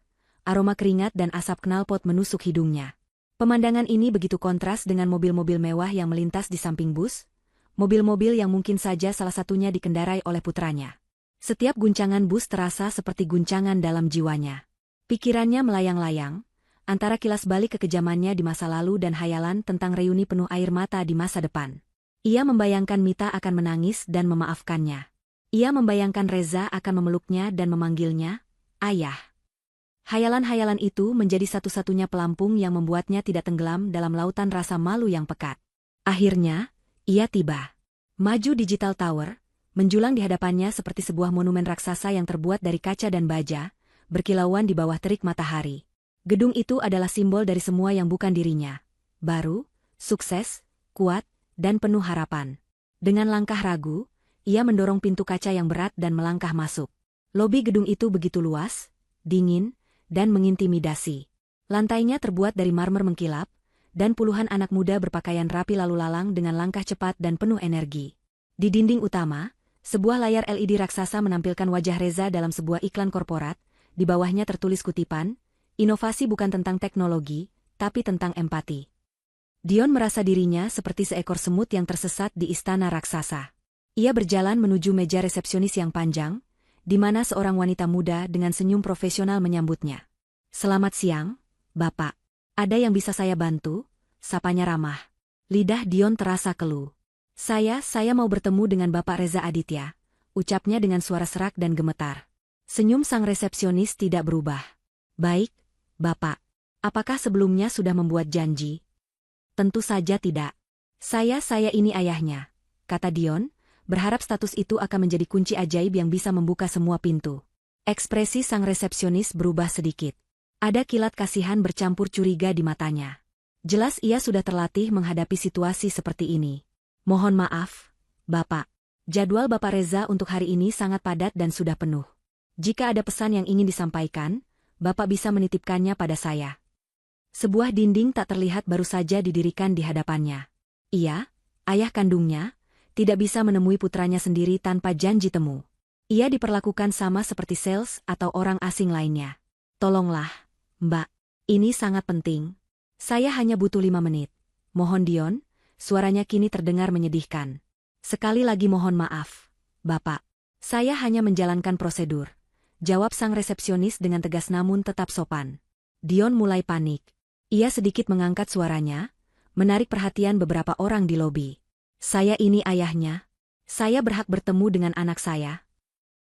Aroma keringat dan asap knalpot menusuk hidungnya. Pemandangan ini begitu kontras dengan mobil-mobil mewah yang melintas di samping bus, mobil-mobil yang mungkin saja salah satunya dikendarai oleh putranya. Setiap guncangan bus terasa seperti guncangan dalam jiwanya. Pikirannya melayang-layang, antara kilas balik kekejamannya di masa lalu dan hayalan tentang reuni penuh air mata di masa depan. Ia membayangkan Mita akan menangis dan memaafkannya. Ia membayangkan Reza akan memeluknya dan memanggilnya, "Ayah." Hayalan-hayalan itu menjadi satu-satunya pelampung yang membuatnya tidak tenggelam dalam lautan rasa malu yang pekat. Akhirnya, ia tiba. Maju Digital Tower, menjulang di hadapannya seperti sebuah monumen raksasa yang terbuat dari kaca dan baja, berkilauan di bawah terik matahari. Gedung itu adalah simbol dari semua yang bukan dirinya. Baru, sukses, kuat, dan penuh harapan. Dengan langkah ragu, ia mendorong pintu kaca yang berat dan melangkah masuk. Lobi gedung itu begitu luas, dingin, dan mengintimidasi. Lantainya terbuat dari marmer mengkilap, dan puluhan anak muda berpakaian rapi lalu lalang dengan langkah cepat dan penuh energi. Di dinding utama, sebuah layar LED raksasa menampilkan wajah Reza dalam sebuah iklan korporat, di bawahnya tertulis kutipan, "Inovasi bukan tentang teknologi, tapi tentang empati." Dion merasa dirinya seperti seekor semut yang tersesat di istana raksasa. Ia berjalan menuju meja resepsionis yang panjang, di mana seorang wanita muda dengan senyum profesional menyambutnya. "Selamat siang, Bapak. Ada yang bisa saya bantu?" Sapanya ramah. Lidah Dion terasa keluh. Saya mau bertemu dengan Bapak Reza Aditya," ucapnya dengan suara serak dan gemetar. Senyum sang resepsionis tidak berubah. "Baik, Bapak. Apakah sebelumnya sudah membuat janji?" "Tentu saja tidak. Saya ini ayahnya," kata Dion, berharap status itu akan menjadi kunci ajaib yang bisa membuka semua pintu. Ekspresi sang resepsionis berubah sedikit. Ada kilat kasihan bercampur curiga di matanya. Jelas ia sudah terlatih menghadapi situasi seperti ini. "Mohon maaf, Bapak. Jadwal Bapak Reza untuk hari ini sangat padat dan sudah penuh. Jika ada pesan yang ingin disampaikan, Bapak bisa menitipkannya pada saya." Sebuah dinding tak terlihat baru saja didirikan di hadapannya. Ia, ayah kandungnya, tidak bisa menemui putranya sendiri tanpa janji temu. Ia diperlakukan sama seperti sales atau orang asing lainnya. "Tolonglah, Mbak. Ini sangat penting. Saya hanya butuh 5 menit. Mohon." Dion, suaranya kini terdengar menyedihkan. "Sekali lagi mohon maaf, Bapak. Saya hanya menjalankan prosedur," jawab sang resepsionis dengan tegas namun tetap sopan. Dion mulai panik. Ia sedikit mengangkat suaranya, menarik perhatian beberapa orang di lobi. "Saya ini ayahnya. Saya berhak bertemu dengan anak saya."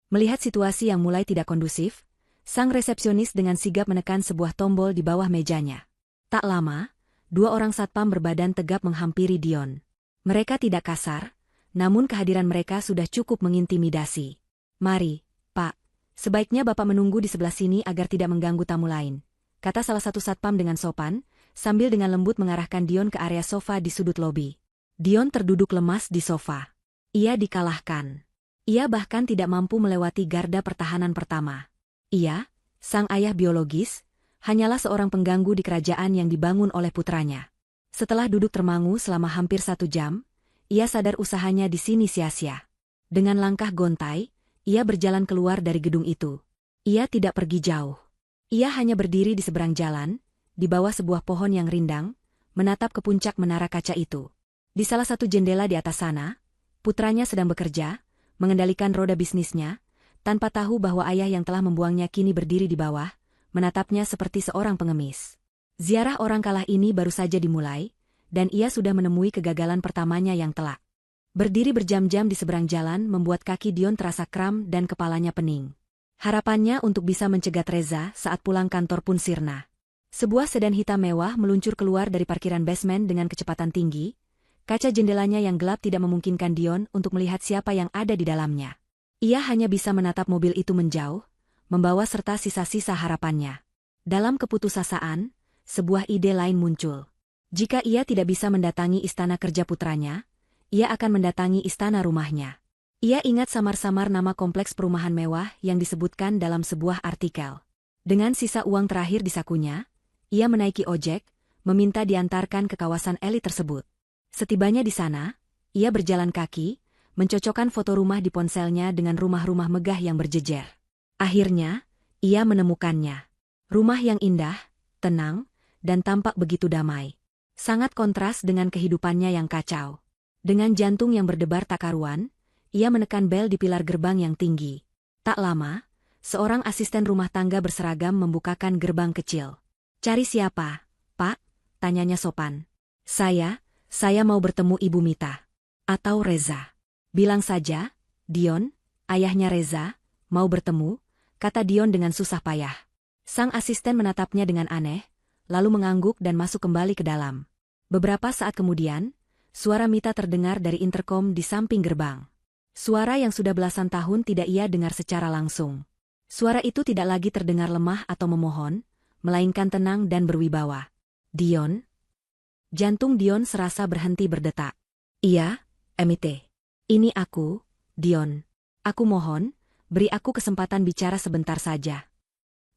Melihat situasi yang mulai tidak kondusif, sang resepsionis dengan sigap menekan sebuah tombol di bawah mejanya. Tak lama, 2 orang satpam berbadan tegap menghampiri Dion. Mereka tidak kasar, namun kehadiran mereka sudah cukup mengintimidasi. "Mari, Pak. Sebaiknya Bapak menunggu di sebelah sini agar tidak mengganggu tamu lain," kata salah satu satpam dengan sopan, sambil dengan lembut mengarahkan Dion ke area sofa di sudut lobi. Dion terduduk lemas di sofa. Ia dikalahkan. Ia bahkan tidak mampu melewati garda pertahanan pertama. Ia, sang ayah biologis, hanyalah seorang pengganggu di kerajaan yang dibangun oleh putranya. Setelah duduk termangu selama hampir 1 jam, ia sadar usahanya di sini sia-sia. Dengan langkah gontai, ia berjalan keluar dari gedung itu. Ia tidak pergi jauh. Ia hanya berdiri di seberang jalan, di bawah sebuah pohon yang rindang, menatap ke puncak menara kaca itu. Di salah satu jendela di atas sana, putranya sedang bekerja, mengendalikan roda bisnisnya, tanpa tahu bahwa ayah yang telah membuangnya kini berdiri di bawah, menatapnya seperti seorang pengemis. Ziarah orang kalah ini baru saja dimulai, dan ia sudah menemui kegagalan pertamanya yang telak. Berdiri berjam-jam di seberang jalan membuat kaki Dion terasa kram dan kepalanya pening. Harapannya untuk bisa mencegat Reza saat pulang kantor pun sirna. Sebuah sedan hitam mewah meluncur keluar dari parkiran basement dengan kecepatan tinggi. Kaca jendelanya yang gelap tidak memungkinkan Dion untuk melihat siapa yang ada di dalamnya. Ia hanya bisa menatap mobil itu menjauh, membawa serta sisa-sisa harapannya. Dalam keputusasaan, sebuah ide lain muncul. Jika ia tidak bisa mendatangi istana kerja putranya, ia akan mendatangi istana rumahnya. Ia ingat samar-samar nama kompleks perumahan mewah yang disebutkan dalam sebuah artikel. Dengan sisa uang terakhir di sakunya, ia menaiki ojek, meminta diantarkan ke kawasan elit tersebut. Setibanya di sana, ia berjalan kaki, mencocokkan foto rumah di ponselnya dengan rumah-rumah megah yang berjejer. Akhirnya, ia menemukannya. Rumah yang indah, tenang, dan tampak begitu damai. Sangat kontras dengan kehidupannya yang kacau. Dengan jantung yang berdebar tak karuan, ia menekan bel di pilar gerbang yang tinggi. Tak lama, seorang asisten rumah tangga berseragam membukakan gerbang kecil. "Cari siapa, Pak?" tanyanya sopan. Saya mau bertemu Ibu Mita. Atau Reza. "Bilang saja, Dion, ayahnya Reza, mau bertemu," kata Dion dengan susah payah. Sang asisten menatapnya dengan aneh, lalu mengangguk dan masuk kembali ke dalam. Beberapa saat kemudian, suara Mita terdengar dari interkom di samping gerbang. Suara yang sudah belasan tahun tidak ia dengar secara langsung. Suara itu tidak lagi terdengar lemah atau memohon, melainkan tenang dan berwibawa. Dion? Jantung Dion serasa berhenti berdetak. Iya, Emite. Ini aku, Dion. Aku mohon, beri aku kesempatan bicara sebentar saja.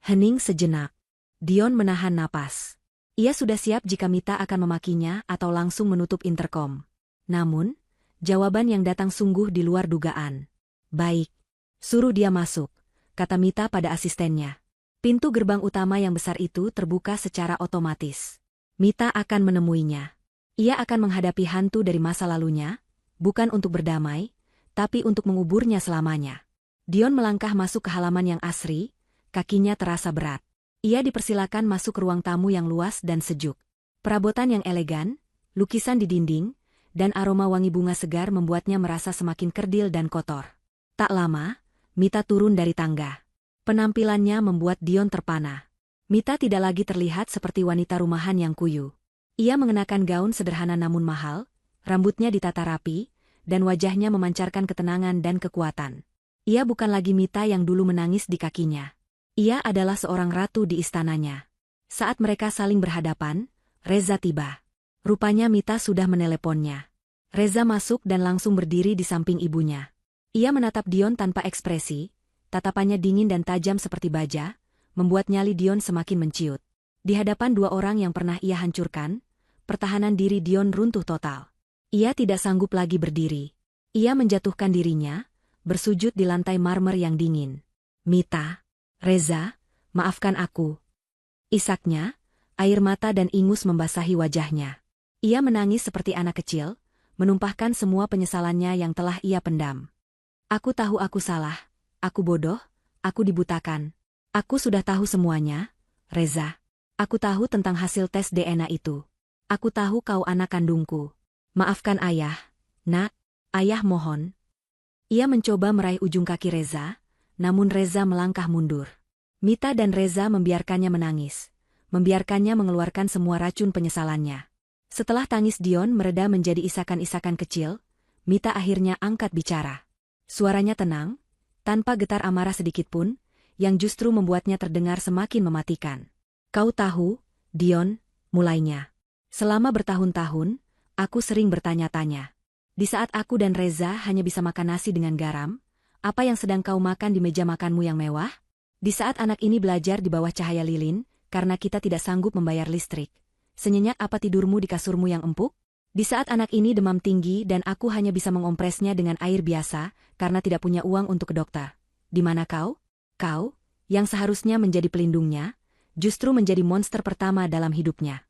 Hening sejenak. Dion menahan napas. Ia sudah siap jika Mita akan memakinya atau langsung menutup interkom. Namun, jawaban yang datang sungguh di luar dugaan. Baik. Suruh dia masuk, kata Mita pada asistennya. Pintu gerbang utama yang besar itu terbuka secara otomatis. Mita akan menemuinya. Ia akan menghadapi hantu dari masa lalunya, bukan untuk berdamai, tapi untuk menguburnya selamanya. Dion melangkah masuk ke halaman yang asri, kakinya terasa berat. Ia dipersilakan masuk ke ruang tamu yang luas dan sejuk. Perabotan yang elegan, lukisan di dinding, dan aroma wangi bunga segar membuatnya merasa semakin kerdil dan kotor. Tak lama, Mita turun dari tangga. Penampilannya membuat Dion terpana. Mita tidak lagi terlihat seperti wanita rumahan yang kuyu. Ia mengenakan gaun sederhana namun mahal, rambutnya ditata rapi, dan wajahnya memancarkan ketenangan dan kekuatan. Ia bukan lagi Mita yang dulu menangis di kakinya. Ia adalah seorang ratu di istananya. Saat mereka saling berhadapan, Reza tiba. Rupanya Mita sudah meneleponnya. Reza masuk dan langsung berdiri di samping ibunya. Ia menatap Dion tanpa ekspresi, tatapannya dingin dan tajam seperti baja, membuat nyali Dion semakin menciut. Di hadapan dua orang yang pernah ia hancurkan, pertahanan diri Dion runtuh total. Ia tidak sanggup lagi berdiri. Ia menjatuhkan dirinya, bersujud di lantai marmer yang dingin. Mita, Reza, maafkan aku. Isaknya, air mata dan ingus membasahi wajahnya. Ia menangis seperti anak kecil, menumpahkan semua penyesalannya yang telah ia pendam. Aku tahu aku salah, aku bodoh, aku dibutakan. Aku sudah tahu semuanya, Reza. Aku tahu tentang hasil tes DNA itu. Aku tahu kau anak kandungku. Maafkan ayah, nak, ayah mohon. Ia mencoba meraih ujung kaki Reza, namun Reza melangkah mundur. Mita dan Reza membiarkannya menangis, membiarkannya mengeluarkan semua racun penyesalannya. Setelah tangis Dion mereda menjadi isakan-isakan kecil, Mita akhirnya angkat bicara. Suaranya tenang, tanpa getar amarah sedikitpun, yang justru membuatnya terdengar semakin mematikan. Kau tahu, Dion, mulainya. Selama bertahun-tahun, aku sering bertanya-tanya. Di saat aku dan Reza hanya bisa makan nasi dengan garam, apa yang sedang kau makan di meja makanmu yang mewah? Di saat anak ini belajar di bawah cahaya lilin, karena kita tidak sanggup membayar listrik, senyenyak apa tidurmu di kasurmu yang empuk? Di saat anak ini demam tinggi dan aku hanya bisa mengompresnya dengan air biasa, karena tidak punya uang untuk ke dokter. Di mana kau? Kau, yang seharusnya menjadi pelindungnya, justru menjadi monster pertama dalam hidupnya.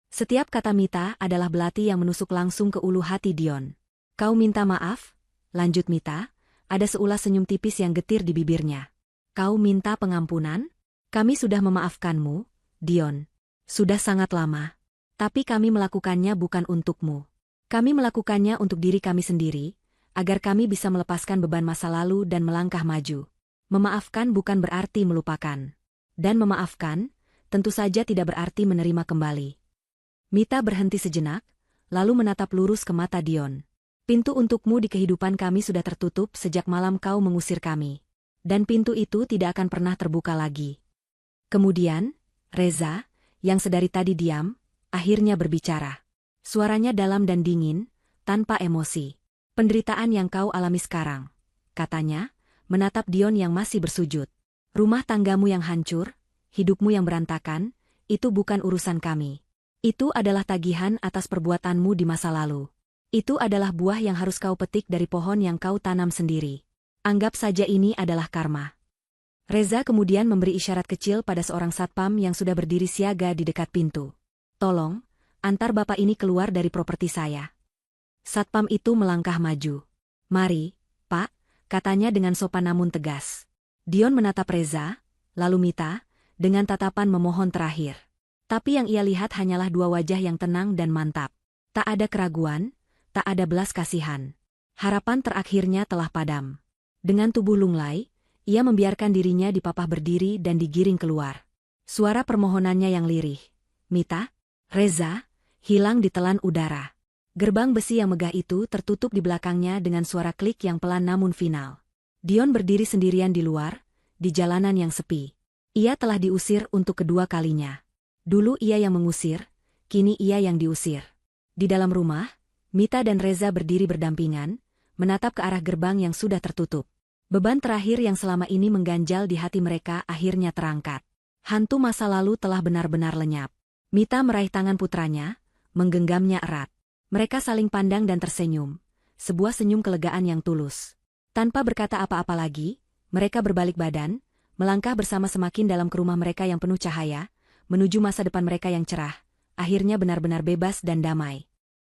Setiap kata Mita adalah belati yang menusuk langsung ke ulu hati Dion. Kau minta maaf? Lanjut Mita, ada seulas senyum tipis yang getir di bibirnya. Kau minta pengampunan? Kami sudah memaafkanmu, Dion. Sudah sangat lama. Tapi kami melakukannya bukan untukmu. Kami melakukannya untuk diri kami sendiri, agar kami bisa melepaskan beban masa lalu dan melangkah maju. Memaafkan bukan berarti melupakan. Dan memaafkan, tentu saja tidak berarti menerima kembali. Mita berhenti sejenak, lalu menatap lurus ke mata Dion. Pintu untukmu di kehidupan kami sudah tertutup sejak malam kau mengusir kami. Dan pintu itu tidak akan pernah terbuka lagi. Kemudian, Reza, yang sedari tadi diam, akhirnya berbicara. Suaranya dalam dan dingin, tanpa emosi. Penderitaan yang kau alami sekarang, katanya, menatap Dion yang masih bersujud. Rumah tanggamu yang hancur, hidupmu yang berantakan, itu bukan urusan kami. Itu adalah tagihan atas perbuatanmu di masa lalu. Itu adalah buah yang harus kau petik dari pohon yang kau tanam sendiri. Anggap saja ini adalah karma. Reza kemudian memberi isyarat kecil pada seorang satpam yang sudah berdiri siaga di dekat pintu. Tolong, antar bapak ini keluar dari properti saya. Satpam itu melangkah maju. Mari, Pak, katanya dengan sopan namun tegas. Dion menatap Reza, lalu Mita, dengan tatapan memohon terakhir. Tapi yang ia lihat hanyalah dua wajah yang tenang dan mantap. Tak ada keraguan, tak ada belas kasihan. Harapan terakhirnya telah padam. Dengan tubuh lunglai, ia membiarkan dirinya dipapah berdiri dan digiring keluar. Suara permohonannya yang lirih. Mita, Reza, hilang ditelan udara. Gerbang besi yang megah itu tertutup di belakangnya dengan suara klik yang pelan namun final. Dion berdiri sendirian di luar, di jalanan yang sepi. Ia telah diusir untuk kedua kalinya. Dulu ia yang mengusir, kini ia yang diusir. Di dalam rumah, Mita dan Reza berdiri berdampingan, menatap ke arah gerbang yang sudah tertutup. Beban terakhir yang selama ini mengganjal di hati mereka akhirnya terangkat. Hantu masa lalu telah benar-benar lenyap. Mita meraih tangan putranya, menggenggamnya erat. Mereka saling pandang dan tersenyum, sebuah senyum kelegaan yang tulus. Tanpa berkata apa-apa lagi, mereka berbalik badan, melangkah bersama semakin dalam ke rumah mereka yang penuh cahaya, menuju masa depan mereka yang cerah, akhirnya benar-benar bebas dan damai.